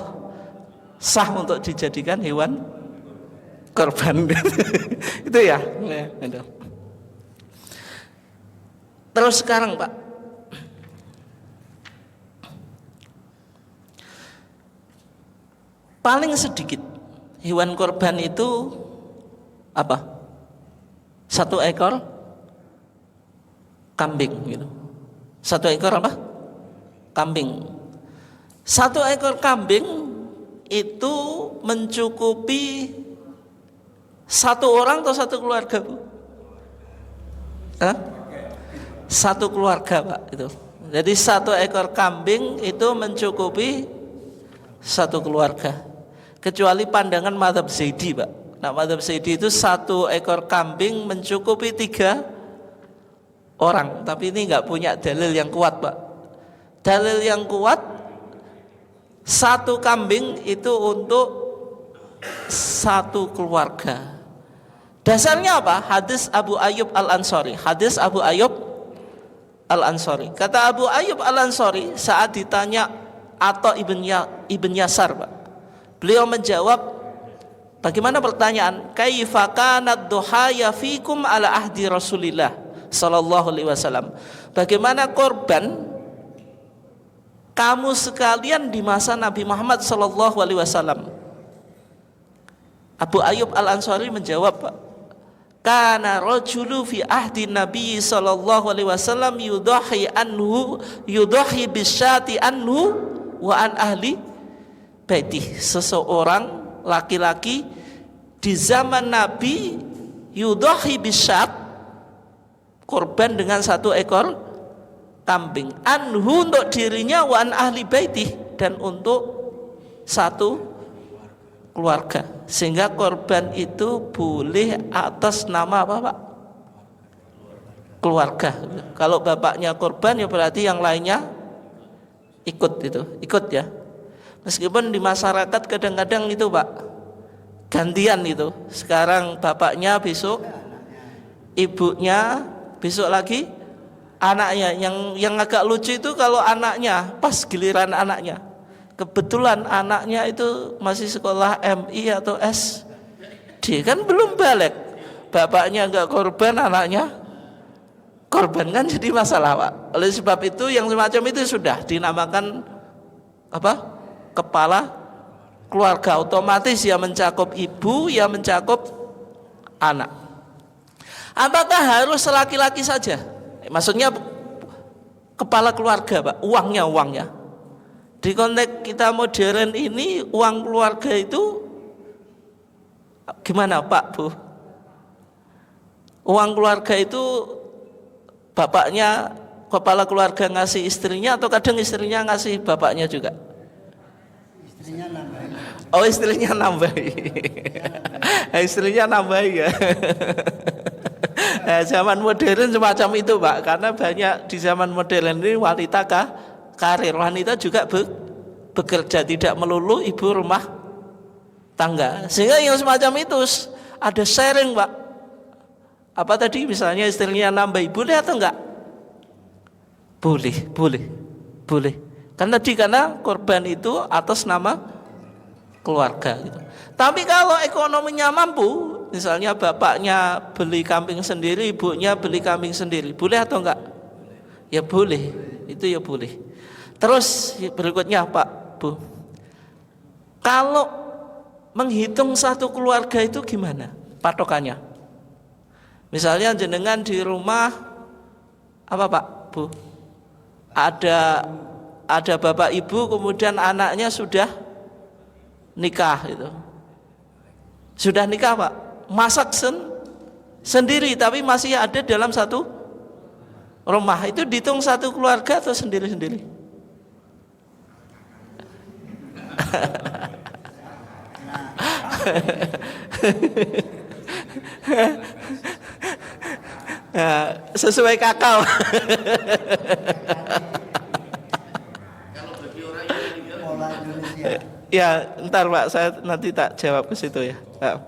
sah untuk dijadikan hewan korban. Itu ya. Terus sekarang Pak, paling sedikit hewan korban itu apa? 1 ekor kambing gitu. 1 ekor kambing. 1 ekor kambing itu mencukupi 1 orang atau 1 keluarga Bu? 1 keluarga Pak itu. Jadi 1 ekor kambing itu mencukupi 1 keluarga. Kecuali pandangan mazhab Zaidi Pak. Nah mazhab Zaidi itu 1 ekor kambing mencukupi 3 orang. Tapi ini nggak punya dalil yang kuat Pak. Dalil yang kuat 1 kambing itu untuk 1 keluarga. Dasarnya apa? Hadis Abu Ayyub Al-Ansari. Hadis Abu Ayyub Al-Ansari. Kata Abu Ayyub Al-Ansari saat ditanya Atha ibn Yasar Pak. Beliau menjawab, bagaimana pertanyaan? Kaifa kanat duhaya fikum ala ahdi Rasulillah sallallahu alaihi wasallam. Bagaimana korban kamu sekalian di masa Nabi Muhammad sallallahu alaihi wasallam? Abu Ayyub Al-Ansari menjawab, Pak, kana rajulu fi ahdi Nabi sallallahu alaihi wasallam yudahi bisyati anhu wa an ahli baiti. Seseorang laki-laki di zaman Nabi yudahi bisyat, korban dengan 1 ekor kambing, anhu untuk dirinya, wa an ahli baiti, dan untuk 1 keluarga. Sehingga korban itu boleh atas nama apa Pak? Keluarga. Kalau bapaknya korban ya berarti yang lainnya ikut ya. Meskipun di masyarakat kadang-kadang itu Pak gantian itu. Sekarang bapaknya, besok ibunya, besok lagi anaknya. Yang agak lucu itu kalau anaknya, pas giliran anaknya, kebetulan anaknya itu masih sekolah MI atau SD, kan belum balik. Bapaknya enggak korban, anaknya korban, kan jadi masalah Pak. Oleh sebab itu yang semacam itu sudah dinamakan apa? Kepala keluarga. Otomatis ya mencakup ibu, ya mencakup anak. Apakah harus laki-laki saja? Maksudnya kepala keluarga Pak, uangnya. Di konteks kita modern ini, uang keluarga itu gimana Pak Bu? uang keluarga itu bapaknya, kepala keluarga ngasih istrinya atau kadang istrinya ngasih bapaknya juga? Istrinya nambahin. Oh, istrinya nambahi. Istrinya nambahi ya. Nah, zaman modern semacam itu Pak, karena banyak di zaman modern ini wanita karir, wanita juga bekerja, tidak melulu ibu rumah tangga. Sehingga yang semacam itu ada sharing Pak. Apa tadi misalnya istrinya nambahi, boleh atau enggak? Boleh. Karena korban itu atas nama keluarga gitu. Tapi kalau ekonominya mampu, misalnya bapaknya beli kambing sendiri, ibunya beli kambing sendiri, boleh atau enggak? Ya boleh, itu ya boleh. Terus berikutnya Pak, Bu, kalau menghitung satu keluarga itu gimana patokannya? Misalnya jenengan di rumah apa Pak, Bu? Ada bapak ibu, kemudian anaknya sudah nikah itu. Sudah nikah Pak, masak sendiri tapi masih ada dalam satu rumah. Itu dihitung satu keluarga atau sendiri-sendiri? Nah, sesuai kakao. Pola Indonesia. Ya, ntar Pak, saya nanti tak jawab ke situ ya. Nah,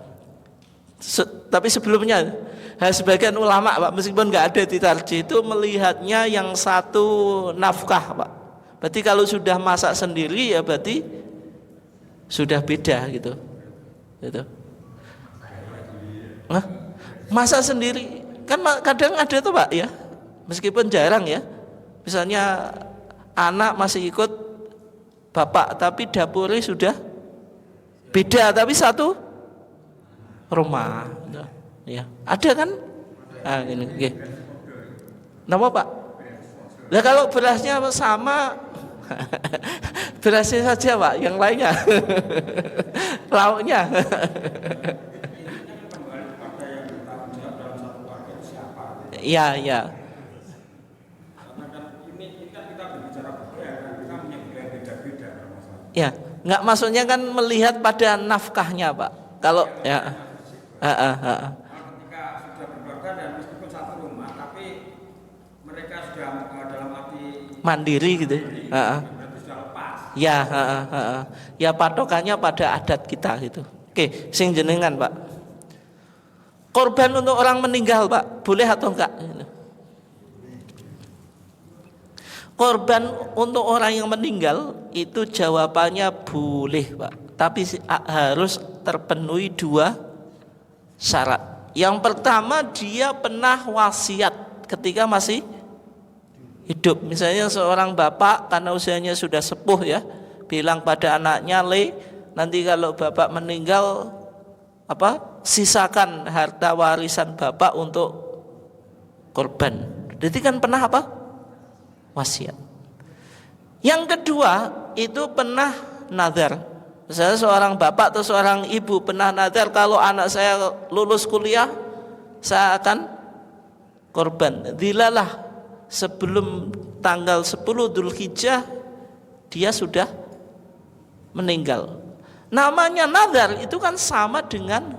tapi sebelumnya, sebagian ulama Pak, meskipun nggak ada di tarjih itu melihatnya yang satu nafkah Pak. Berarti kalau sudah masak sendiri ya berarti sudah beda gitu. Nah, masak sendiri kan kadang ada tuh Pak ya, meskipun jarang ya. Misalnya anak masih ikut bapak tapi dapurnya sudah beda tapi satu rumah ya, ada kan? Ah, ini okay. Nama Pak? Nah kalau berasnya sama berasnya saja Pak, yang lainnya lauknya. Iya. Ya, nggak maksudnya kan melihat pada nafkahnya Pak. Kalau ya, Ketika sudah berkeluarga dan meskipun satu rumah, tapi mereka sudah dalam arti mandiri gitu. berarti sudah lepas. Ya, ya patokannya pada adat kita gitu. Oke, sing jenengan Pak. Korban untuk orang meninggal Pak, boleh atau enggak? Korban untuk orang yang meninggal itu jawabannya boleh Pak, tapi harus terpenuhi 2 syarat. Yang pertama, dia pernah wasiat ketika masih hidup. Misalnya seorang bapak karena usianya sudah sepuh ya, bilang pada anaknya, "Le, nanti kalau bapak meninggal sisakan harta warisan bapak untuk korban." Jadi kan pernah wasiat. Yang kedua itu pernah nazar. Misalnya seorang bapak atau seorang ibu pernah nazar, kalau anak saya lulus kuliah saya akan korban. Dilalah sebelum tanggal 10 Dzulhijjah dia sudah meninggal. Namanya nazar itu kan sama dengan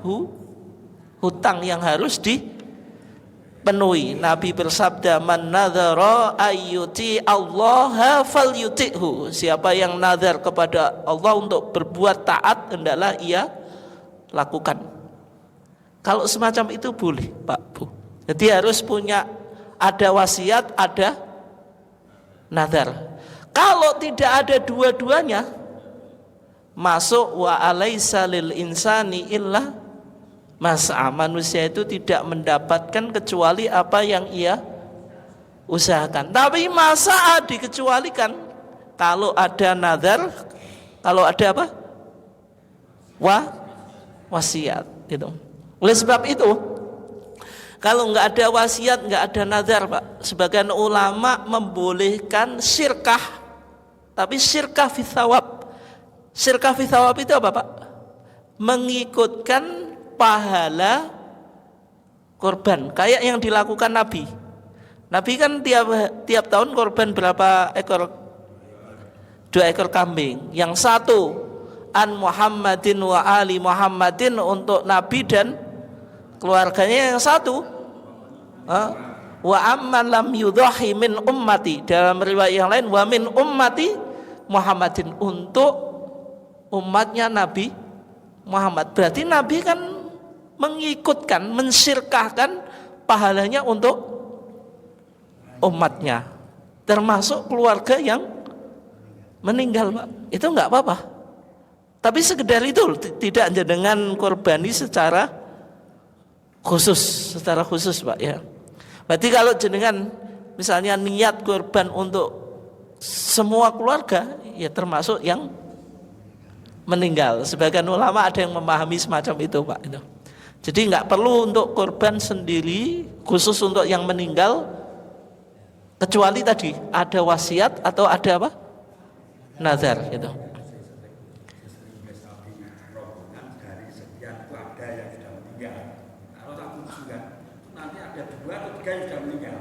hutang yang harus dipenuhi. Nabi bersabda, "Man nadzara ayyuti Allah falyuti'hu." Siapa yang nazar kepada Allah untuk berbuat taat, hendaklah ia lakukan. Kalau semacam itu boleh Pak, Bu. Jadi harus ada wasiat, ada nazar. Kalau tidak ada dua-duanya, masuk wa alaisa lil insani illa mas'a. Manusia itu tidak mendapatkan kecuali apa yang ia usahakan. Tapi masa dikecualikan? Kalau ada nazar, kalau ada wasiat gitu. Oleh sebab itu, kalau nggak ada wasiat, nggak ada nazar Pak, sebagian ulama membolehkan syirkah, tapi syirkah fi thawab. Syirkah fi thawab itu apa Pak? Mengikutkan pahala korban kayak yang dilakukan Nabi. Nabi kan tiap tahun korban berapa ekor? 2 ekor kambing. Yang satu an Muhammadin wa ali Muhammadin untuk Nabi dan keluarganya. Yang satu wa amman lam yudhahi min ummati, dalam riwayat yang lain wa min ummati Muhammadin, untuk umatnya Nabi Muhammad. Berarti Nabi kan mengikutkan, mensyirkahkan pahalanya untuk umatnya, termasuk keluarga yang meninggal, Pak. Itu enggak apa-apa. Tapi sekedar itu, tidak dengan korbani secara khusus, Pak ya. Berarti kalau jenengan misalnya niat korban untuk semua keluarga, ya termasuk yang meninggal. Sebagian ulama ada yang memahami semacam itu, Pak. Itu. Jadi nggak perlu untuk korban sendiri khusus untuk yang meninggal, kecuali tadi ada wasiat atau ada apa? Nazar gitu. Dari sekian itu ada yang sudah meninggal. Kalau satu juga nanti ada 2 atau 3 yang sudah meninggal.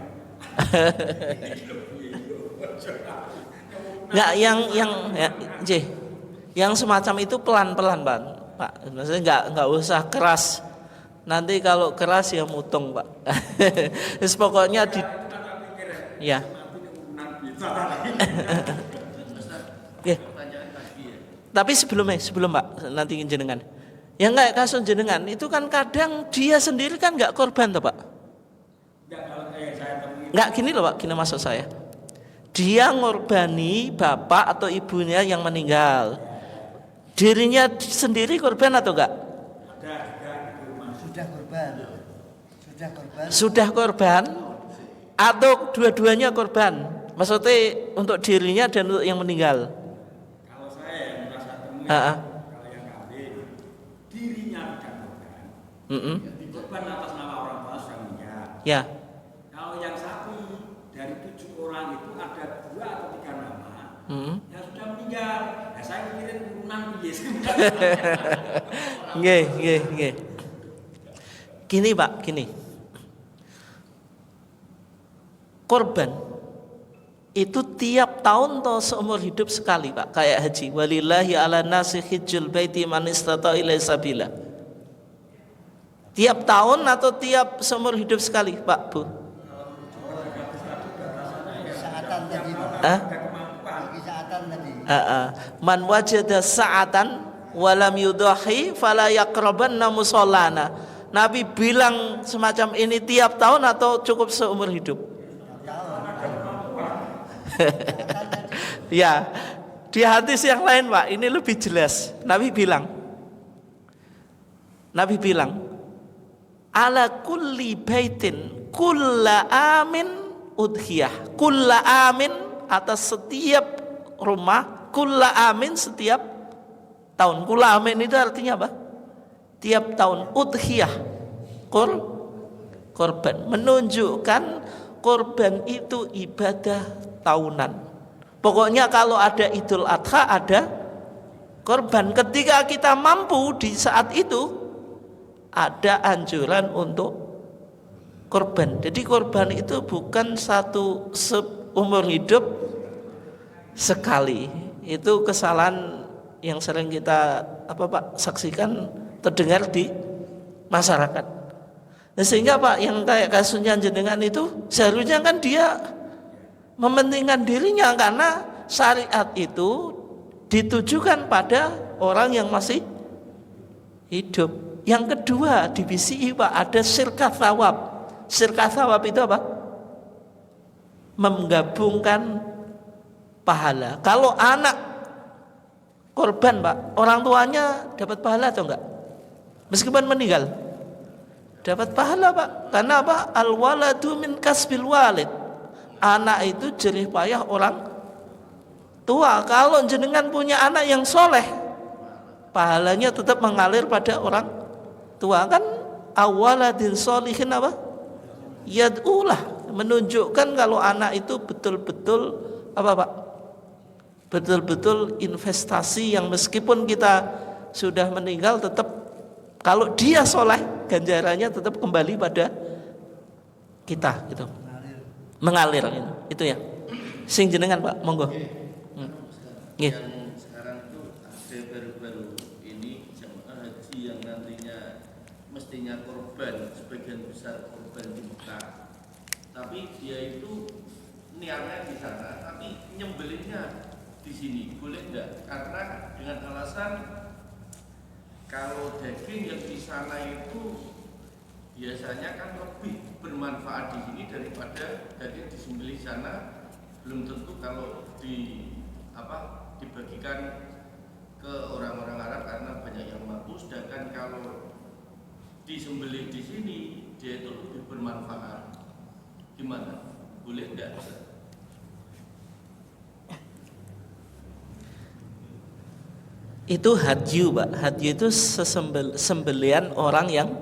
Nggak, yang semacam itu pelan-pelan, Pak. Maksudnya nggak usah keras. Nanti kalau keras ya mutung, Pak. Terus pokoknya ya. Oke. Tapi sebelum Pak, nanti jenengan. Yang kayak kasus jenengan itu kan kadang dia sendiri kan nggak korban, toh Pak. Nggak gini loh, Pak. Gini maksud saya. Dia ngorbani bapak atau ibunya yang meninggal. Dirinya sendiri korban atau enggak? Sudah korban atau dua-duanya korban? Maksudnya untuk dirinya dan untuk yang meninggal. Kalau saya yang merasa temui, kalau yang kambing, dirinya bukan korban. Korban atas nama orang tua suaminya. Ya. Kalau yang sapi dari 7 orang itu ada 2 atau 3 nama yang sudah meninggal. Nah, saya mikirin urunan piye. Nggih. Gini, Pak, gini. Korban itu tiap tahun atau seumur hidup sekali, Pak, kayak haji. Walillahi ala nasi hijjul baiti man istata ilaihi sabila. Tiap tahun atau tiap seumur hidup sekali, Pak, Bu? Saatan tadi, Pak. Saatan tadi. Man wajada sa'atan walam yudahi fala yaqrabanna musallana. Nabi bilang semacam ini tiap tahun atau cukup seumur hidup? Ya, di hadis yang lain, Pak, ini lebih jelas. Nabi bilang ala kulli baitin kulla amin udhiyah. Kulla amin, atas setiap rumah, kulla amin setiap tahun. Kulla amin itu artinya apa? Tiap tahun. Udhiyah, korban, menunjukkan korban itu ibadah tahunan. Pokoknya kalau ada Idul Adha ada korban. Ketika kita mampu di saat itu ada anjuran untuk korban. Jadi korban itu bukan satu seumur hidup sekali. Itu kesalahan yang sering kita saksikan, terdengar di masyarakat. Nah, sehingga Pak, yang kayak kasusnya jenengan itu seharusnya kan dia mementingkan dirinya, karena syariat itu ditujukan pada orang yang masih hidup. Yang kedua di BCI, Pak, ada syirkah thawab. Syirkah thawab itu apa? Menggabungkan pahala. Kalau anak korban, Pak, orang tuanya dapat pahala atau enggak? Meskipun meninggal dapat pahala, Pak. Karena apa? Al-waladu min kasbil walid. Anak itu jerih payah orang tua. Kalau jenengan punya anak yang soleh, pahalanya tetap mengalir pada orang tua. Kan awaladin solihin apa? Yad'ulah, menunjukkan kalau anak itu betul-betul apa, Pak? Betul-betul investasi yang meskipun kita sudah meninggal tetap, kalau dia soleh, ganjarannya tetap kembali pada kita gitu. Mengalir gitu. Itu ya. Sing jenengan Pak, monggo. Nggih. Yang sekarang itu ada baru-baru ini jamaah haji yang nantinya mestinya korban, sebagian besar korban di Mekah, tapi dia itu niatnya di sana, tapi nyembelihnya di sini, boleh enggak? Karena dengan alasan kalau daging yang di sana itu biasanya kan lebih bermanfaat di sini daripada daging disembelih di sana. Belum tentu kalau dibagikan ke orang-orang Arab karena banyak yang mampu, sedangkan kalau disembelih di sini dia itu lebih bermanfaat. Gimana? Boleh enggak? Itu hadyu Pak. Hadyu itu sembelian orang yang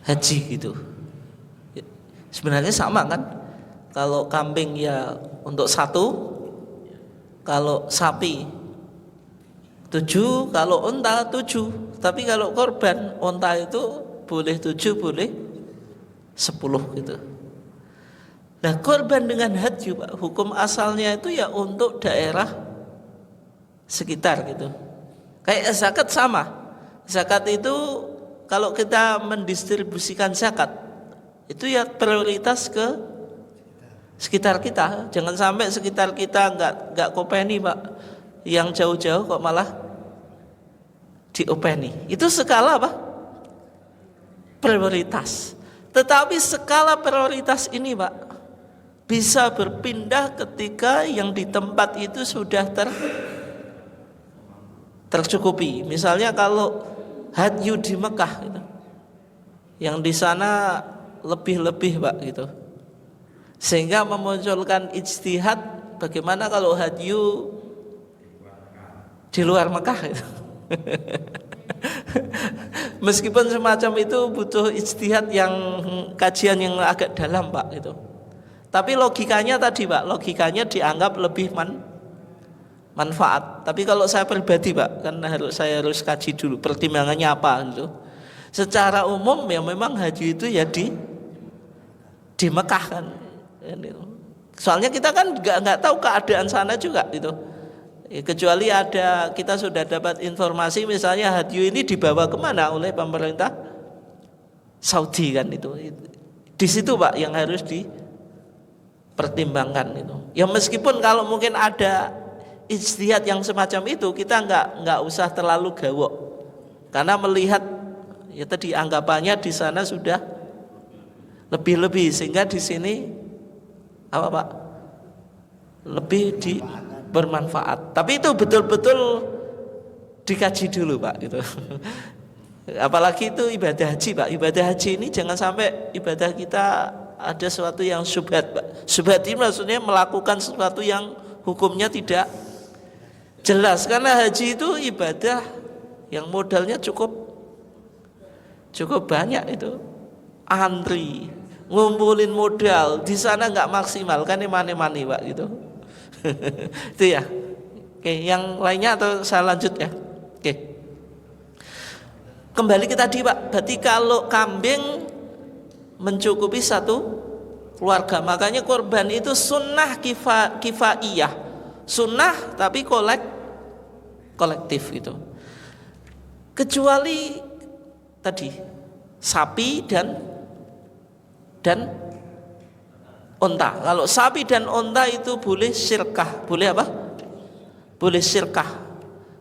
haji gitu. Sebenarnya sama kan? Kalau kambing ya untuk 1, kalau sapi 7, kalau unta 7. Tapi kalau korban unta itu boleh 7, boleh 10 gitu. Nah, korban dengan hadyu Pak, hukum asalnya itu ya untuk daerah sekitar gitu. Kayak zakat sama. Zakat itu kalau kita mendistribusikan zakat itu ya prioritas ke sekitar kita. Jangan sampai sekitar kita enggak kopeni Pak. Yang jauh-jauh kok malah diopeni. Itu skala apa? Prioritas. Tetapi skala prioritas ini Pak bisa berpindah ketika yang di tempat itu sudah tercukupi. Misalnya kalau hadyu di Mekah gitu, yang di sana lebih-lebih Pak gitu, sehingga memunculkan ijtihad bagaimana kalau hadyu di luar Mekah gitu. Meskipun semacam itu butuh ijtihad yang kajian yang agak dalam Pak gitu. Tapi logikanya tadi Pak, logikanya dianggap lebih manfaat. Tapi kalau saya pribadi Pak, kan saya harus kaji dulu pertimbangannya apa gitu. Secara umum ya memang haji itu ya di Mekah kan. Soalnya kita kan nggak tahu keadaan sana juga gitu. Kecuali kita sudah dapat informasi misalnya haji ini dibawa kemana oleh pemerintah Saudi kan itu. Di situ Pak yang harus dipertimbangkan itu. Ya meskipun kalau mungkin ada ijtihad yang semacam itu kita nggak usah terlalu gawok karena melihat ya tadi anggapannya di sana sudah lebih sehingga di sini apa Pak lebih bermanfaat. Tapi itu betul-betul dikaji dulu Pak gitu. Apalagi itu ibadah haji Pak. Ibadah haji ini jangan sampai ibadah kita ada sesuatu yang syubhat Pak. Syubhat ini maksudnya melakukan sesuatu yang hukumnya tidak jelas, karena haji itu ibadah yang modalnya cukup banyak itu. Antri, ngumpulin modal di sana nggak maksimal kan mane-mane Pak gitu. Itu ya. Oke, yang lainnya atau saya lanjut ya. Oke. Kembali ke tadi Pak, berarti kalau kambing mencukupi satu keluarga, makanya korban itu sunnah kifaiyah. Sunnah tapi kolektif gitu. Kecuali tadi sapi dan unta. Kalau sapi dan unta itu boleh syirkah. Boleh apa? Boleh syirkah.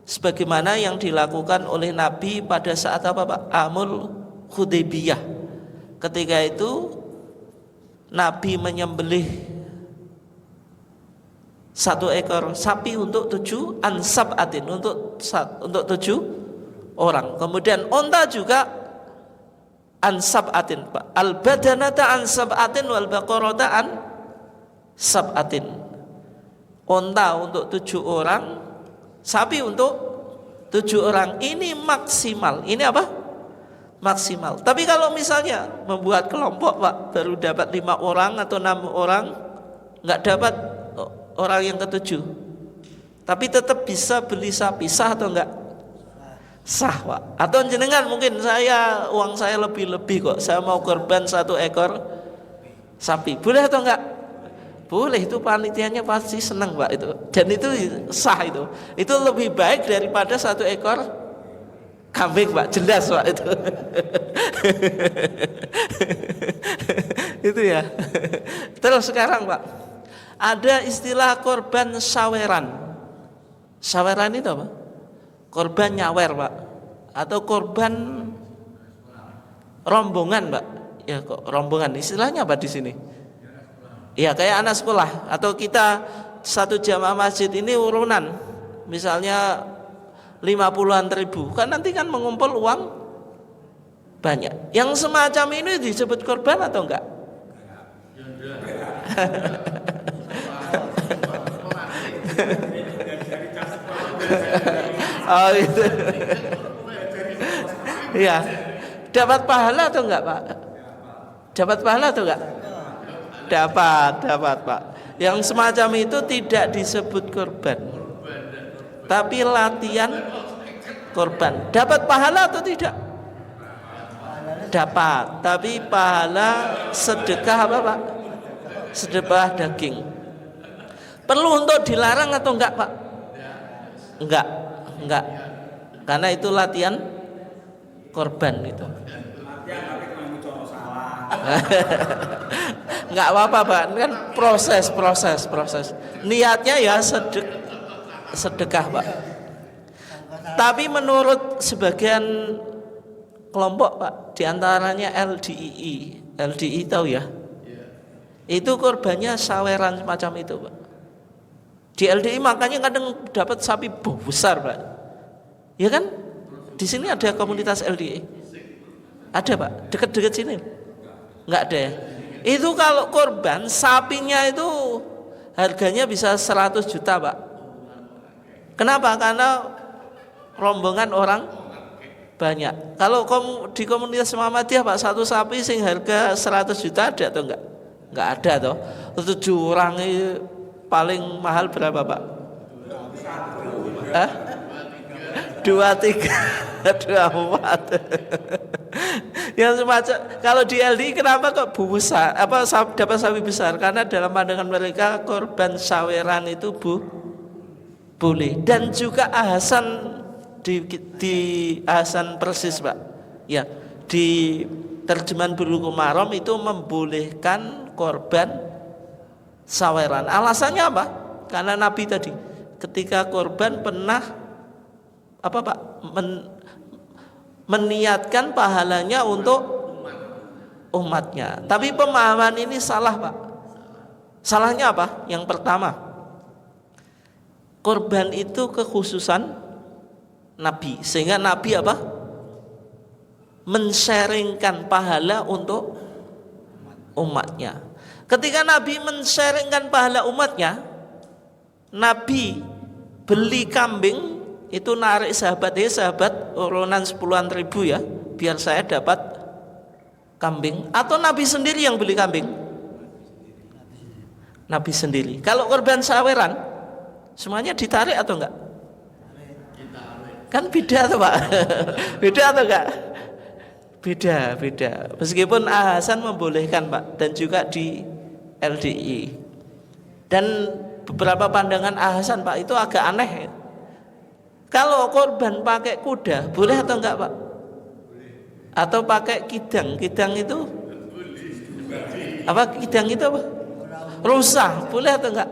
Sebagaimana yang dilakukan oleh Nabi pada saat apa Pak? Amul Hudaybiyah. Ketika itu Nabi menyembelih 1 ekor sapi untuk 7 ansab'atin, untuk 7 orang. Kemudian unta juga ansab'atin Pak. Al-badanata ansab'atin wal baqarata ansab'atin. Unta untuk 7 orang, sapi untuk 7 orang. Ini maksimal. Ini apa? Maksimal. Tapi kalau misalnya membuat kelompok Pak, baru dapat 5 orang atau 6 orang, nggak dapat orang yang ke-7, tapi tetap bisa beli sapi, sah atau enggak? Sah Pak. Atau jenengan mungkin uang saya lebih kok, saya mau korban 1 ekor sapi. Boleh atau enggak? Boleh, itu panitianya pasti senang Pak itu. Dan itu sah itu. Itu lebih baik daripada 1 ekor kambing Pak, jelas Pak itu. Itu ya. Terus sekarang Pak, ada istilah korban saweran. Saweran itu apa? Korban nyawer Pak, atau korban rombongan Pak. Ya kok rombongan, istilahnya apa di sini? Ya kayak anak sekolah, atau kita satu jamaah masjid ini urunan, misalnya 50-an ribu, kan nanti kan mengumpul uang banyak. Yang semacam ini disebut korban atau enggak? Oh itu. Iya. Dapat pahala atau enggak Pak? Dapat pahala atau enggak? Dapat Pak. Yang semacam itu tidak disebut korban, tapi latihan korban. Dapat pahala atau tidak? Dapat, tapi pahala sedekah apa Pak? Sedekah daging. Perlu untuk dilarang atau enggak Pak? Enggak. Karena itu latihan korban itu. Enggak apa-apa Pak, kan proses. Niatnya ya sedekah Pak. Tapi menurut sebagian kelompok Pak, diantaranya LDII tahu ya? Itu korbannya saweran semacam itu Pak. Di LDI makanya kadang dapat sapi besar Pak. Ya kan? Di sini ada komunitas LDI. Ada Pak, dekat-dekat sini. Enggak ada ya. Itu kalau korban sapinya itu harganya bisa 100 juta Pak. Kenapa? Karena rombongan orang banyak. Kalau di komunitas Muhammadiyah Pak, satu sapi sing harga 100 juta ada atau enggak? Enggak ada toh. 7 orang paling mahal berapa Pak? 23, 24. Yang semacam kalau di LDI kenapa kok besar? Dapat sapi besar? Karena dalam pandangan mereka korban saweran itu boleh. Dan juga ahasan di ahasan persis Pak. Ya, di terjemahan Bulughul Maram itu membolehkan korban saweran. Alasannya apa? Karena Nabi tadi ketika korban pernah meniatkan pahalanya untuk umatnya. Tapi pemahaman ini salah Pak. Salahnya apa? Yang pertama, korban itu kekhususan Nabi, sehingga Nabi men-sharingkan pahala untuk umatnya. Ketika Nabi men-sharingkan pahala umatnya, Nabi beli kambing, itu narik sahabat urunan 10-an ribu ya, biar saya dapat kambing. Atau Nabi sendiri yang beli kambing? Nabi sendiri. Kalau korban saweran semuanya ditarik atau enggak? Kan beda tuh Pak. Beda atau enggak? Beda. Meskipun ahasan membolehkan Pak, dan juga di LDI. Dan beberapa pandangan ahasan Pak itu agak aneh. Kalau korban pakai kuda, boleh atau enggak Pak? Atau pakai kidang? Kidang itu apa? Kidang itu apa? Rusa, boleh atau enggak?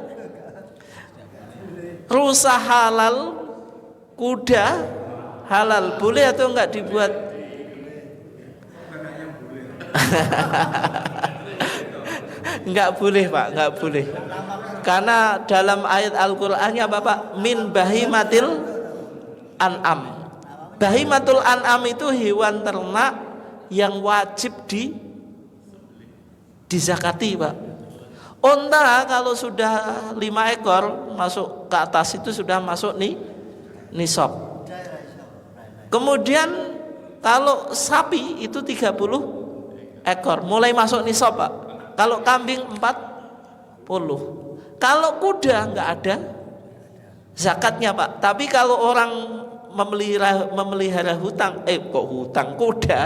Rusa halal, kuda halal, boleh atau enggak dibuat? Enggak boleh Pak, enggak boleh. Karena dalam ayat Al-Qur'annya Bapak, min bahimatil an'am. Bahimatul an'am itu hewan ternak yang wajib dizakati Pak. Unta kalau sudah 5 ekor masuk ke atas itu sudah masuk nisab. Kemudian kalau sapi itu 30 ekor mulai masuk nisab Pak. Kalau kambing 40. Kalau kuda enggak ada zakatnya Pak. Tapi kalau orang memelihara kuda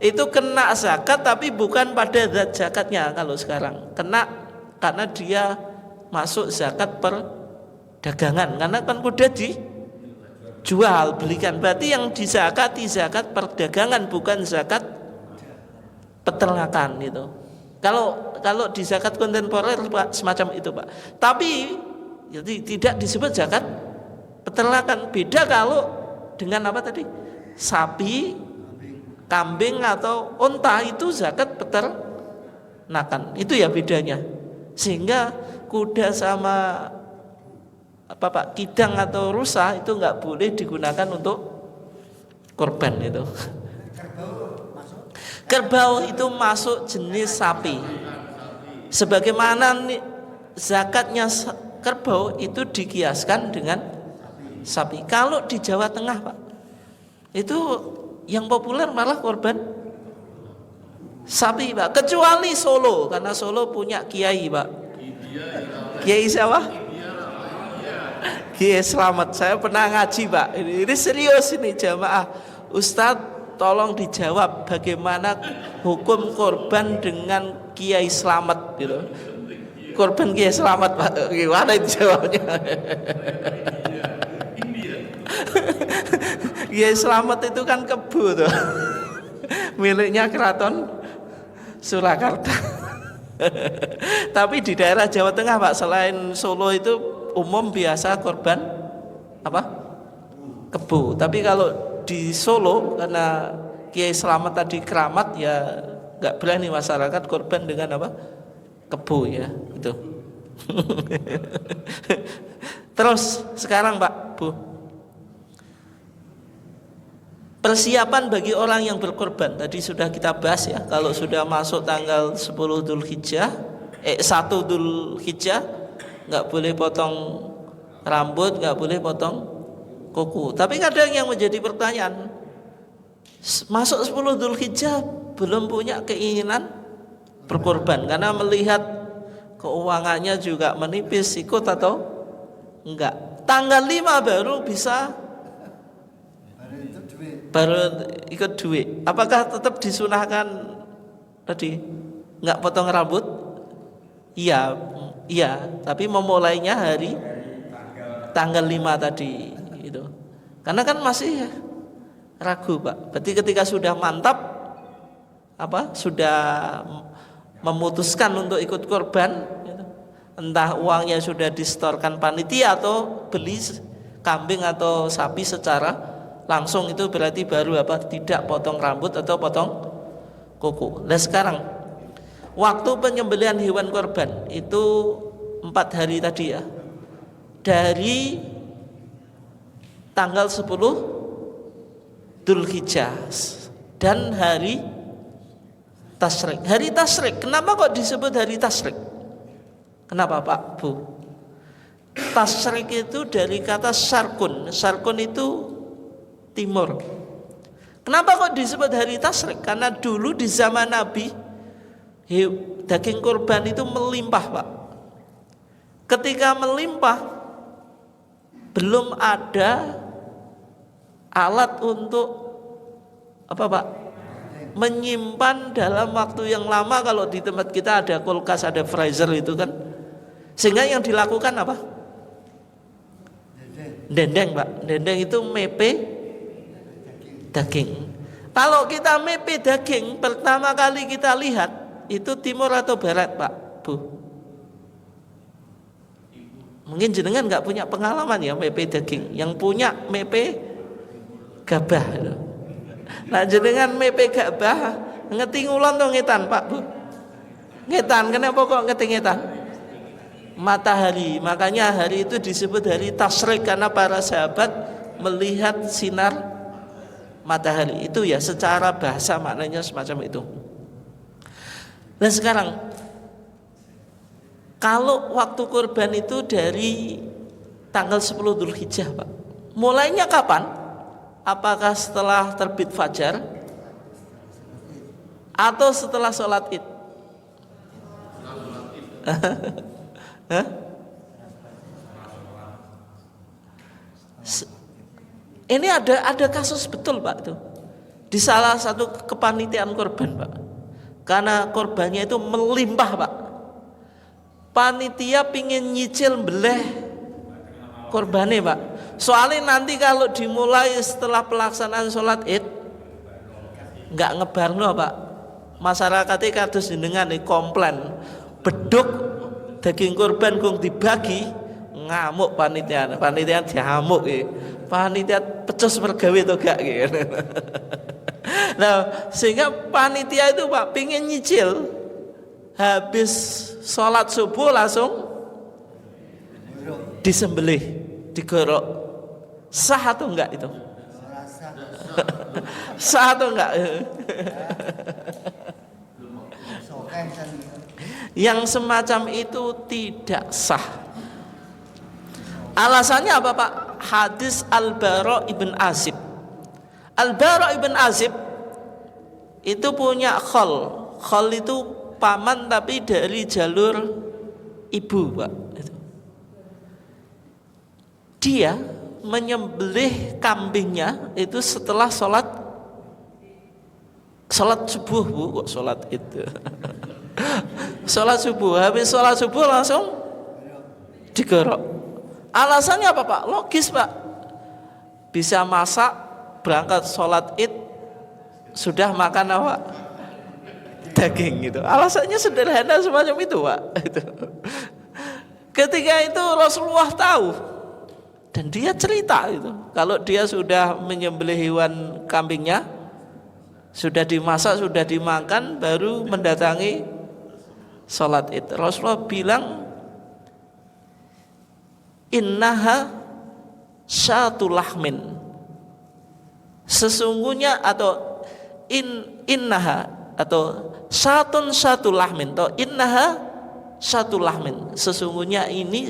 Itu kena zakat tapi bukan pada zat zakatnya kalau sekarang. Kena karena dia masuk zakat perdagangan. Karena kan kuda dijual, belikan. Berarti yang dizakati zakat perdagangan bukan zakat peternakan itu. Kalau di zakat kontemporer Pak, semacam itu Pak. Tapi jadi tidak disebut zakat peternakan. Beda kalau dengan apa tadi? Sapi, kambing atau unta itu zakat peternakan. Itu ya bedanya. Sehingga kuda sama apa Pak, kidang atau rusa itu nggak boleh digunakan untuk korban itu. Kerbau itu masuk jenis sapi. Sebagaimana zakatnya kerbau itu dikiaskan dengan sapi. Kalau di Jawa Tengah Pak, itu yang populer malah korban sapi Pak. Kecuali Solo, karena Solo punya kiai Pak. Kiai siapa? Kiai Slamet. Saya pernah ngaji Pak. Ini serius ini jamaah. Ustadz tolong dijawab bagaimana hukum korban dengan Kiai Slamet gitu. Korban Kiai Slamet Pak. Gimana itu jawabnya? Kiai Slamet itu kan kebo tuh. Miliknya Keraton Surakarta. Tapi di daerah Jawa Tengah Pak, selain Solo itu umum biasa korban apa? Kebo. Tapi kalau di Solo karena Kiai Slamet tadi keramat ya nggak berani masyarakat korban dengan apa? Kebo ya itu. Terus sekarang Pak, Bu, persiapan bagi orang yang berkorban tadi sudah kita bahas ya. Kalau sudah masuk tanggal 10 Dzulhijjah, 1 Dzulhijjah nggak boleh potong rambut, nggak boleh potong kuku. Tapi kadang yang menjadi pertanyaan, masuk 10 Dzulhijjah belum punya keinginan berkorban karena melihat keuangannya juga menipis, ikut atau enggak. Tanggal 5 baru bisa, baru ikut duit. Apakah tetap disunahkan tadi enggak potong rambut? Iya, tapi memulainya hari tanggal 5 tadi gitu. Karena kan masih ragu Pak. Berarti ketika sudah mantap sudah memutuskan untuk ikut korban gitu. Entah uangnya sudah disetorkan panitia atau beli kambing atau sapi secara langsung, itu berarti baru tidak potong rambut atau potong kuku. Nah sekarang waktu penyembelihan hewan korban itu 4 hari tadi ya, dari tanggal 10 Dzulhijjah dan hari Tasyrik. Hari Tasyrik, kenapa kok disebut hari Tasyrik? Kenapa Pak, Bu? Tasyrik itu dari kata syarkun. Syarkun itu timur. Kenapa kok disebut hari Tasyrik? Karena dulu di zaman Nabi daging kurban itu melimpah Pak. Ketika melimpah, belum ada alat untuk apa Pak? Menyimpan dalam waktu yang lama. Kalau di tempat kita ada kulkas, ada freezer itu kan. Sehingga yang dilakukan apa? Dendeng Pak. Dendeng itu mepe daging. Kalau kita mepe daging, pertama kali kita lihat itu timur atau barat Pak, Bu? Mungkin jenengan nggak punya pengalaman ya mepe daging. Yang punya mepe gabah itu. Nah jenengan mepe gabah ngeti ngulon to ngetan Pak, Bu? Ngetan, kenapa kok ngeti ngetan? Matahari. Makanya hari itu disebut hari Tasyrik karena para sahabat melihat sinar matahari. Itu ya secara bahasa maknanya semacam itu. Nah sekarang kalau waktu kurban itu dari tanggal 10 Dzulhijjah Pak, mulainya kapan? Apakah setelah terbit fajar atau setelah sholat id? Ini ada kasus betul Pak tuh. di salah satu kepanitiaan korban, Pak. Karena korbannya itu melimpah, Pak. Panitia pingin nyicil beleh korbannya, Pak. Soalnya nanti kalau dimulai setelah pelaksanaan sholat Id nggak ngebarno, Pak. Masyarakatnya kados jenengan nih komplain beduk daging korban kung dibagi, ngamuk panitia diamuk ya. Panitia pecus mergawe to gak gitu. Nah, sehingga panitia itu Pak pingin nyicil habis sholat subuh langsung disembelih, digorok. Sah atau enggak itu? Sah atau enggak? Yang semacam itu tidak sah. Alasannya apa, Pak? Hadis Al-Bara ibn Azib. Al-Bara ibn Azib itu punya khol. Khol itu paman tapi dari jalur ibu, Pak. Dia menyembelih kambingnya itu setelah sholat subuh, Bu. Kok sholat itu? Sholat subuh, habis sholat subuh langsung digorok. Alasannya apa, Pak? Logis, Pak. Bisa masak, berangkat sholat Id sudah makan apa? Daging gitu. Alasannya sederhana semacam itu, Pak. Ketika itu Rasulullah tahu dan dia cerita itu, kalau dia sudah menyembelih hewan kambingnya, sudah dimasak, sudah dimakan, baru mendatangi sholat Id. Rasulullah bilang, innaha syatul lahmin, sesungguhnya, atau innaha, atau syatul lahmin, atau innaha syatul lahmin, sesungguhnya ini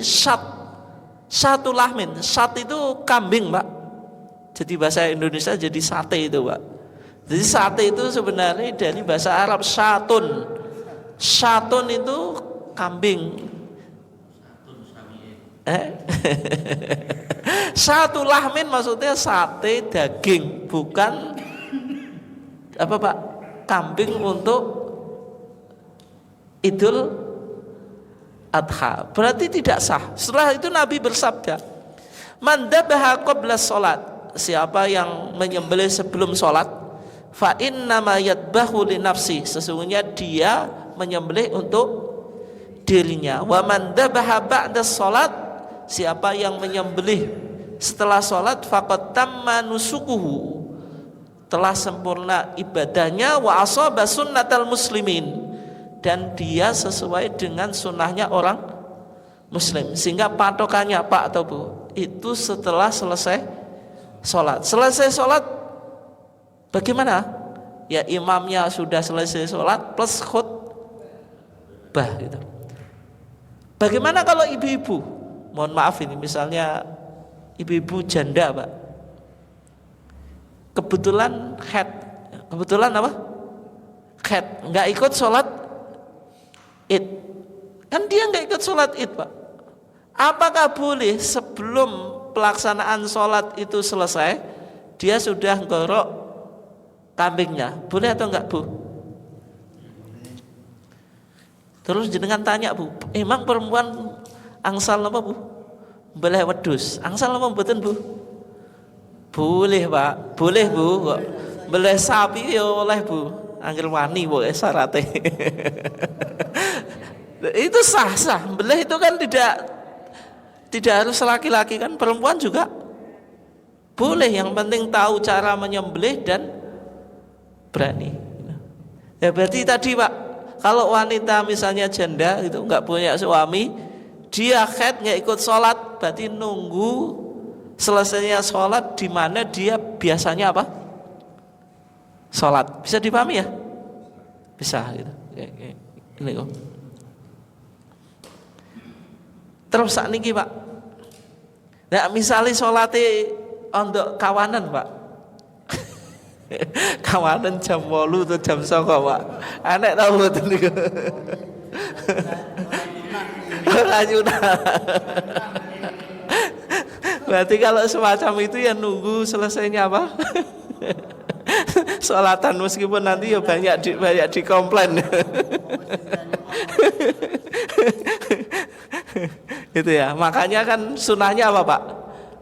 syatul lahmin. Syat itu kambing, Pak. Jadi bahasa Indonesia jadi sate itu, Pak. Jadi sate itu sebenarnya dari bahasa Arab syatun. Syatun itu kambing. Satu lahmin maksudnya sate daging, bukan apa, Pak, kambing untuk Idul Adha. Berarti tidak sah. Setelah itu Nabi bersabda, man dabaha qabla sholat, siapa yang menyembelih sebelum sholat, fa innama yadbahu li nafsi, sesungguhnya dia menyembelih untuk dirinya. Wa man dabaha ba'da sholat, siapa yang menyembelih setelah sholat, faqad tamma nusukuhu, telah sempurna ibadahnya, wa asaba sunnatal muslimin, dan dia sesuai dengan sunnahnya orang muslim. Sehingga patokannya, Pak atau Bu, itu setelah selesai sholat. Selesai sholat bagaimana? Ya imamnya sudah selesai sholat plus khutbah gitu. Bagaimana kalau ibu-ibu? Mohon maaf ini, misalnya ibu-ibu janda, Pak, kebetulan apa? Nggak ikut sholat Id. Kan dia nggak ikut sholat Id, Pak. Apakah boleh sebelum pelaksanaan sholat itu selesai dia sudah ngorok kambingnya? Boleh atau enggak, Bu? Terus jenengan tanya, Bu, emang perempuan angsal apa, Bu? Boleh wedus. Angsal apa mboten, Bu? Boleh, Pak. Boleh, Bu. Kok boleh sapi ya oleh, Bu. Angger wani pokoke syaratnya. Itu sah-sah. Boleh itu kan tidak harus laki-laki, kan perempuan juga boleh, yang penting tahu cara menyembelih dan berani. Ya berarti tadi, Pak, kalau wanita misalnya janda itu nggak punya suami, dia haid nggak ikut sholat, berarti nunggu selesainya sholat di mana dia biasanya apa? Sholat. Bisa dipahami ya? Bisa gitu. Ini kok. Terus saat ini, Pak, nah misalnya sholatnya untuk kawanan, Pak, kawanan jam 8 atau jam 9, Pak, anek tahu betul nih. Berarti kalau semacam itu ya nunggu selesainya apa? Sholatan meskipun nanti ya banyak dikomplain. Itu ya, makanya kan sunahnya apa Pak?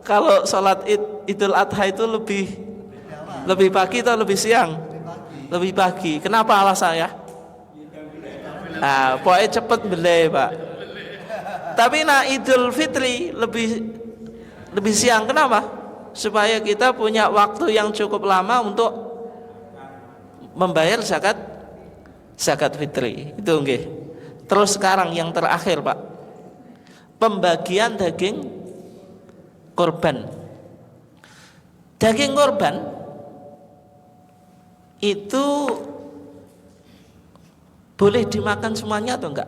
Kalau sholat Idul Adha itu lebih pagi atau lebih siang? Lebih pagi. Kenapa alasannya? Nah, pokoknya cepet belai Pak. Tapi Idul Fitri lebih siang. Kenapa? Supaya kita punya waktu yang cukup lama untuk membayar zakat fitri. Itu nggih. Terus sekarang yang terakhir Pak, pembagian daging korban. Daging korban itu boleh dimakan semuanya atau enggak?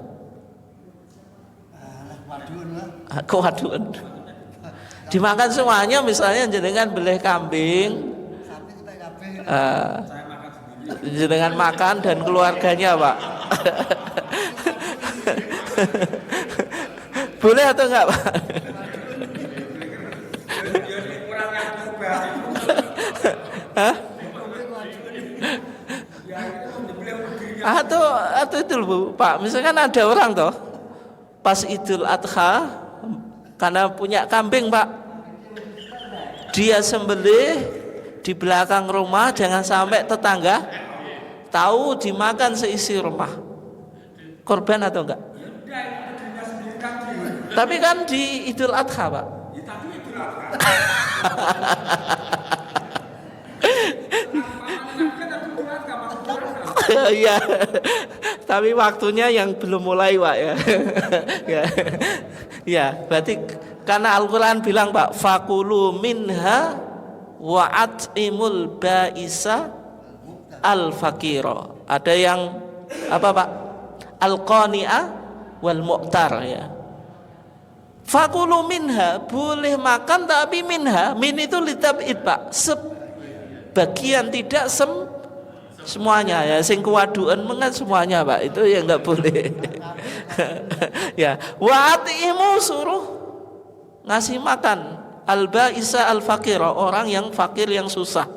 Kewaduan. Dimakan semuanya, misalnya jenengan beli kambing, jenengan makan dan keluarganya Pak. Boleh atau enggak Pak? Hah? Atau itu Bu, Pak. Misalkan ada orang toh pas Idul Adha karena punya kambing Pak, dia sembelih di belakang rumah, jangan sampai tetangga tahu, dimakan seisi rumah. Korban atau enggak? Tapi kan di Idul Adha Pak. Iya. Tapi waktunya yang belum mulai Pak ya. Ya, berarti karena Al-Qur'an bilang Pak, fakulu minha wa at'imul ba'isa al-faqira. Ada yang apa Pak? Al-qani'ah wal mu'tar ya. Fakulu minha, boleh makan, tapi minha, min itu litab'id Pak, sebagian, tidak semuanya ya. Sing kewaduan mengan semuanya Pak, itu ya enggak boleh. Ya, wa atimu, suruh ngasih makan al-ba'isa al-faqira, orang yang fakir, yang susah.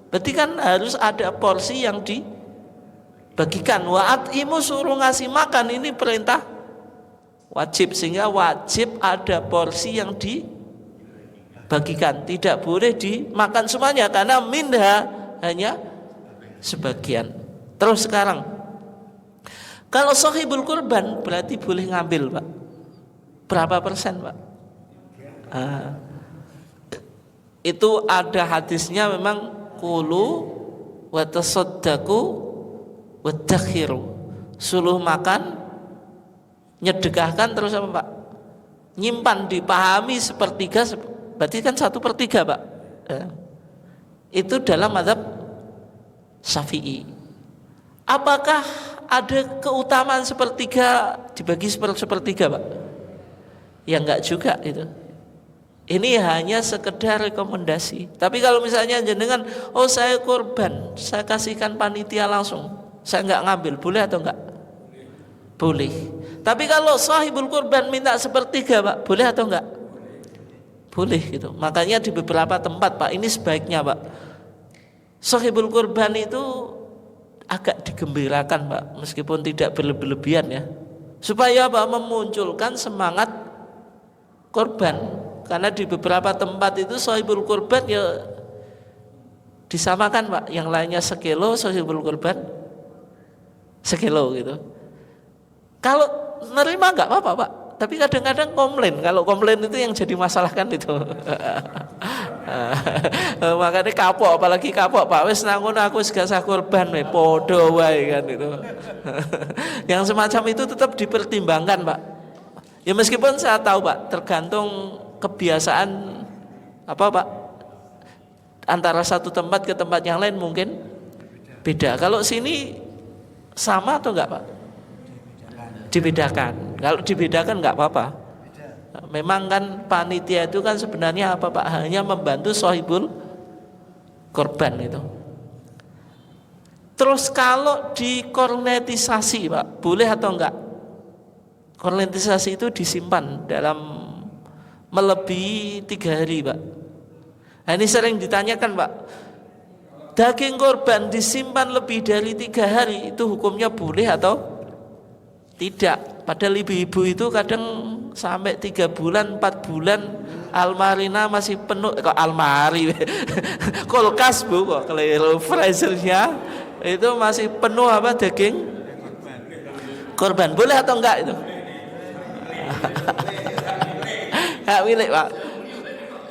Berarti kan harus ada porsi yang dibagikan. Wa atimu, suruh ngasih makan, ini perintah wajib, sehingga wajib ada porsi yang dibagikan, tidak boleh dimakan semuanya karena minha hanya sebagian. Terus sekarang kalau sahibul kurban berarti boleh ngambil Pak. Berapa persen Pak? Itu ada hadisnya memang, kulu wa tasaddaqu wa takhiru, suruh makan, nyedekahkan, terus apa Pak? Nyimpan, dipahami sepertiga, berarti kan 1/3 Pak. Itu dalam mazhab Syafi'i. Apakah ada keutamaan sepertiga dibagi sepertiga Pak? Ya enggak juga itu. Ini hanya sekedar rekomendasi. Tapi kalau misalnya jenengan, oh saya korban, saya kasihkan panitia langsung, saya enggak ngambil, boleh atau enggak? Boleh. Tapi kalau sahibul kurban minta 1/3 Pak, boleh atau enggak? Boleh gitu. Makanya di beberapa tempat Pak, ini sebaiknya Pak, sahibul kurban itu agak digembirakan Pak, meskipun tidak berlebihan ya, supaya Pak memunculkan semangat korban. Karena di beberapa tempat itu sahibul kurban ya disamakan Pak, yang lainnya 1 kilo, sahibul kurban 1 kilo gitu. Kalau nerima nggak apa-apa Pak, tapi kadang-kadang komplain. Kalau komplain itu yang jadi masalah kan itu. Makanya kapok, apalagi kapok Pak, wis nangun aku gak sah korban we, podo wae kan itu. Yang semacam itu tetap dipertimbangkan Pak. Ya meskipun saya tahu Pak, tergantung kebiasaan apa Pak, antara satu tempat ke tempat yang lain mungkin beda. Kalau sini sama atau enggak Pak? Dibedakan. Kalau dibedakan enggak apa-apa. Memang kan panitia itu kan sebenarnya apa Pak? Hanya membantu sahibul korban itu. Terus kalau dikornetisasi Pak, boleh atau enggak? Kornetisasi itu disimpan dalam melebihi 3 hari Pak. Nah, ini sering ditanyakan Pak, daging korban disimpan lebih dari 3 hari itu hukumnya boleh atau tidak? Padahal ibu-ibu itu kadang sampai 3 bulan, 4 bulan almarina masih penuh, kok almari kulkas bu, kok keliru, freezernya itu masih penuh apa, daging korban. Boleh atau enggak itu? Enggak milik Pak.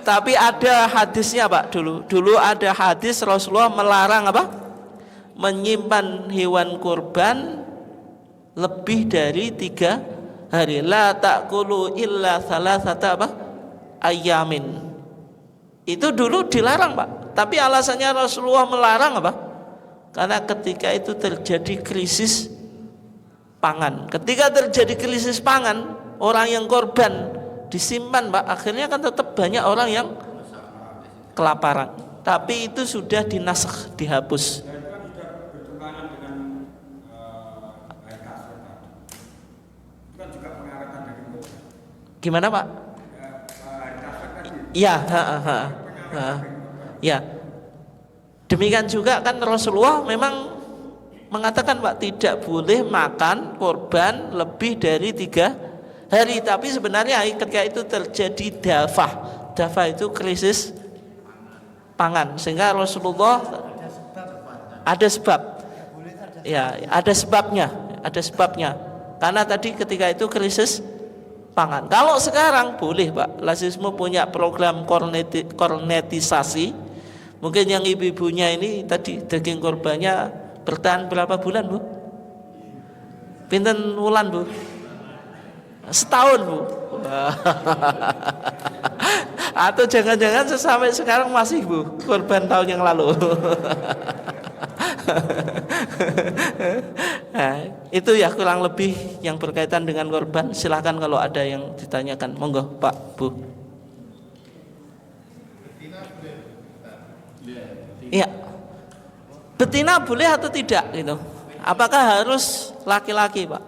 Tapi ada hadisnya Pak, dulu ada hadis Rasulullah melarang apa? Menyimpan hewan kurban lebih dari 3 hari. La ta'kulu illa salasata apa? Ayamin. Itu dulu dilarang Pak. Tapi alasannya Rasulullah melarang apa? Karena ketika itu terjadi krisis pangan. Ketika terjadi krisis pangan, orang yang korban disimpan Pak, akhirnya kan tetap banyak orang yang kelaparan. Tapi itu sudah dinasakh, dihapus. Itu kan sudah bertentangan dengan hari kasar tadi. Itu kan juga pengawatan daging korban. Gimana Pak? Hari kasar tadi. Iya, ya. Demikian juga kan Rasulullah memang mengatakan Pak, tidak boleh makan korban lebih dari 3 hari. Tapi sebenarnya ketika itu terjadi dafah itu krisis pangan, sehingga Rasulullah ada sebab, ya ada sebabnya, karena tadi ketika itu krisis pangan. Kalau sekarang boleh Pak, Lazisme punya program kornetisasi. Mungkin yang ibu-ibunya ini tadi daging korbannya bertahan berapa bulan Bu? Pinten wulan Bu? Setahun Bu. Atau jangan-jangan sampai sekarang masih Bu, korban tahun yang lalu. Nah, itu ya kurang lebih yang berkaitan dengan korban. Silakan kalau ada yang ditanyakan, monggo Pak Bu. Iya. Betina boleh atau tidak gitu? Apakah harus laki-laki Pak?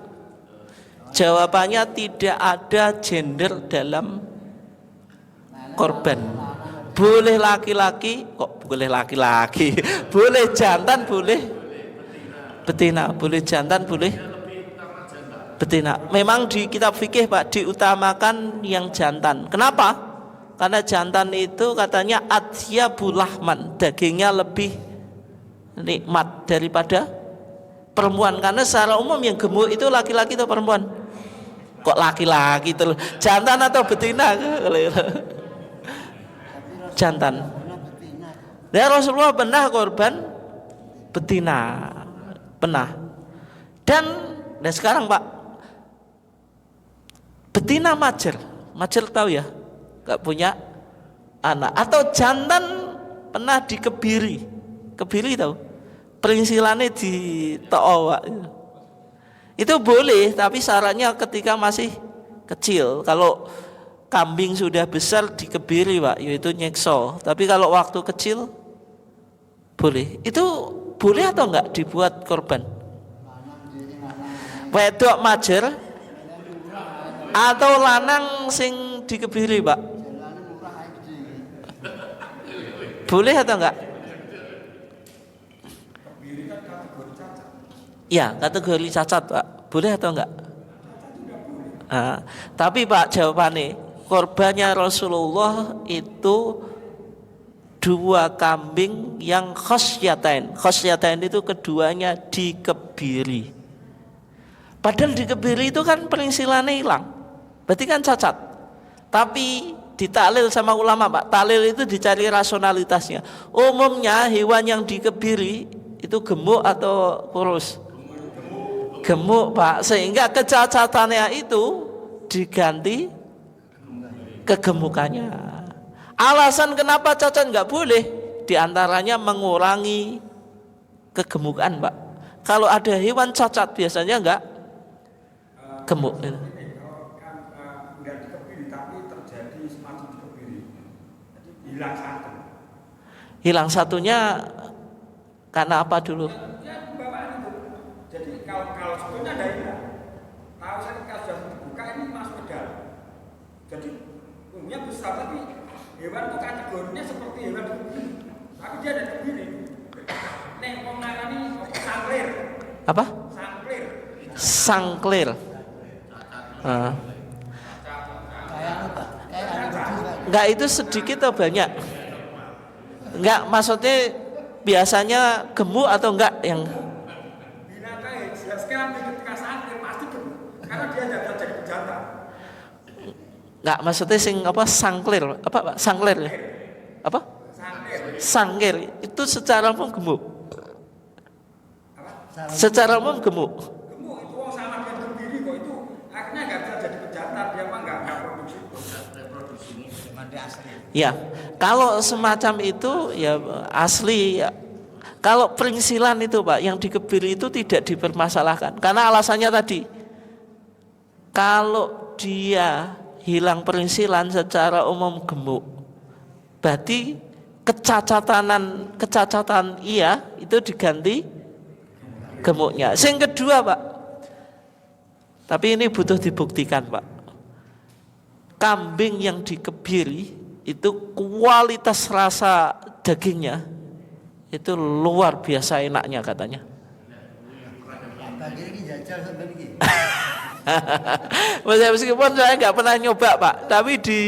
Jawabannya tidak ada gender dalam korban. Boleh laki-laki, kok boleh laki-laki? Boleh jantan, boleh betina, boleh jantan, boleh betina. Memang di kitab fikih Pak diutamakan yang jantan. Kenapa? Karena jantan itu katanya atyabul lahman, dagingnya lebih nikmat daripada perempuan. Karena secara umum yang gemuk itu laki-laki atau perempuan? Kok laki-laki terus? Jantan atau betina? Jantan. Dan Rasulullah pernah korban betina, pernah. Dan sekarang Pak, betina majer tahu ya? Gak punya anak. Atau jantan pernah dikebiri, tahu? Perinsilannya di to'owa. Itu boleh, tapi syaratnya ketika masih kecil. Kalau kambing sudah besar dikebiri Pak, yaitu nyekso. Tapi kalau waktu kecil boleh. Itu boleh atau enggak dibuat korban? Wedok majer atau lanang sing dikebiri Pak? Boleh atau enggak? Ya, kategori cacat Pak. Boleh atau enggak? Nah, tapi Pak jawabannya, korbannya Rasulullah itu 2 kambing yang khosyatain. Khosyatain itu keduanya dikebiri. Padahal dikebiri itu kan perinsilannya hilang, berarti kan cacat. Tapi ditaklil sama ulama Pak, taklil itu dicari rasionalitasnya. Umumnya hewan yang dikebiri itu gemuk atau kurus? Gemuk Pak, sehingga kecacatannya itu diganti kegemukannya. Alasan kenapa cacat nggak boleh, diantaranya mengurangi kegemukan Pak. Kalau ada hewan cacat biasanya nggak gemuk. Kalau kan nggak dikebiri tapi terjadi semacam dikebiri, jadi hilang satu. Hilang satunya karena apa dulu? Ya pembawaan itu. Jadi kalau sebetulnya ada hilang. Tahu saya kalau sudah dibuka ini masuk ke dalam. Jadi umumnya besar tapi hewan itu kategorinya seperti hewan dikebiri, tapi dia ada dikebiri. Apa? Sangklir. Enggak, itu sedikit atau banyak? Enggak, maksudnya biasanya gemuk atau enggak yang Binatang jelaskan ketika sangklir pasti gemuk karena dia tidak jadi pejantan. enggak, maksudnya sing apa sangklir, apa Pak? Sangklir ya? Apa? Sangkir itu secara umum gemuk. Secara umum gemuk. Gemuk itu sama dengan berdiri kok, itu akhirnya nggak bisa jadi pejantan, dia mah nggak produksi. Ya, kalau semacam itu ya asli ya. Kalau perinsilan itu Pak, yang dikebiri itu tidak dipermasalahkan. Karena alasannya tadi, kalau dia hilang perinsilan secara umum gemuk, berarti kecacatan iya itu diganti gemuknya. Yang kedua Pak, tapi ini butuh dibuktikan Pak. Kambing yang dikebiri itu kualitas rasa dagingnya itu luar biasa enaknya katanya. Bagi ini jajal sampai ini. Meskipun saya nggak pernah nyoba Pak, tapi di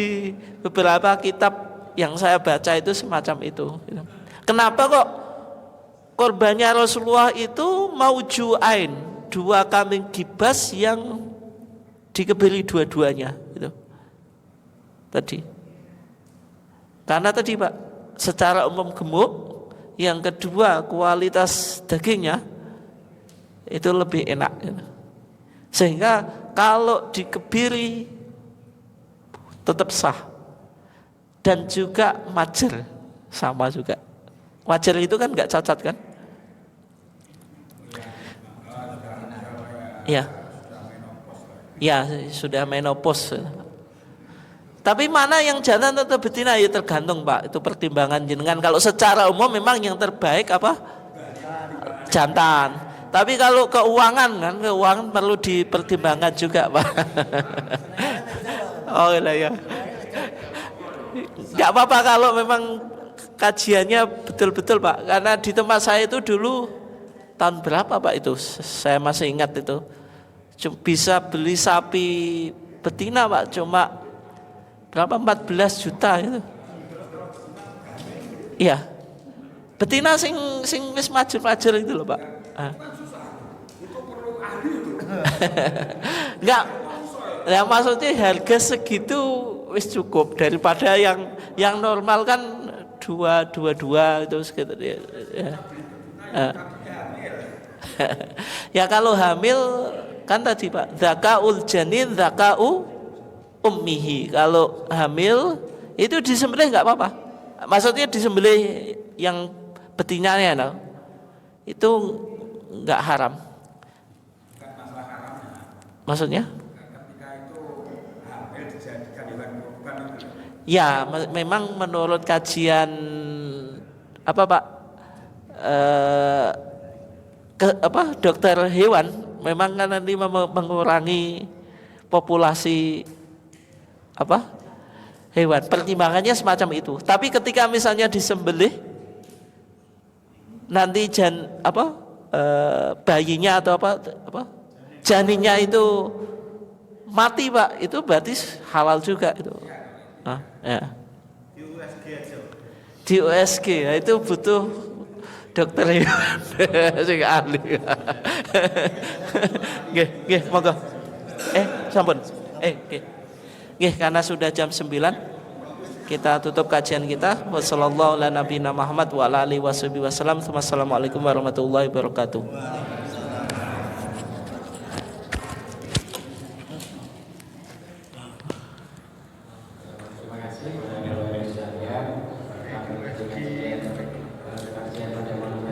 beberapa kitab yang saya baca itu semacam itu. Kenapa kok korbannya Rasulullah itu maujuain, 2 kambing gibas yang dikebiri dua-duanya gitu. Tadi. Karena tadi Pak, secara umum gemuk, yang kedua kualitas dagingnya itu lebih enak gitu. Sehingga kalau dikebiri tetap sah. Dan juga majer sama juga. Majer itu kan nggak cacat kan? Ya, ya sudah menopause. Tapi mana yang jantan atau betina ya tergantung Pak. Itu pertimbangan jenengan. Kalau secara umum memang yang terbaik apa? Jantan. Tapi kalau keuangan kan, keuangan perlu dipertimbangkan juga Pak. Oh iya ya. Gak apa-apa kalau memang kajiannya betul-betul Pak. Karena di tempat saya itu dulu tahun berapa Pak itu? Saya masih ingat itu. Bisa beli sapi betina Pak, cuma berapa? 14 juta itu. Iya. Betina sing wis majur-majur itu loh Pak. Enggak. Ya maksudnya harga segitu wis cukup daripada yang normal kan 222 itu segitu ya. Ya kalau hamil kan tadi Pak, zakaul janin zakau ummihi. Kalau hamil itu disembelih enggak apa-apa. Maksudnya disembelih yang betinanya no. Itu enggak haram. Maksudnya? Ya, memang menurut kajian apa Pak? Dokter hewan memang kan nanti mengurangi populasi apa? Hewan. Pertimbangannya semacam itu. Tapi ketika misalnya disembelih nanti bayinya atau janinnya itu mati Pak, itu berarti halal juga itu. Ya. Di USG ya, itu butuh dokter hewan sing ahli. Nggih, monggo. Sampun. Nggih, karena sudah jam 9 kita tutup kajian kita. Wassallallahu ala nabiyina Muhammad wa ala alihi wasallam. Wassalamualaikum warahmatullahi wabarakatuh.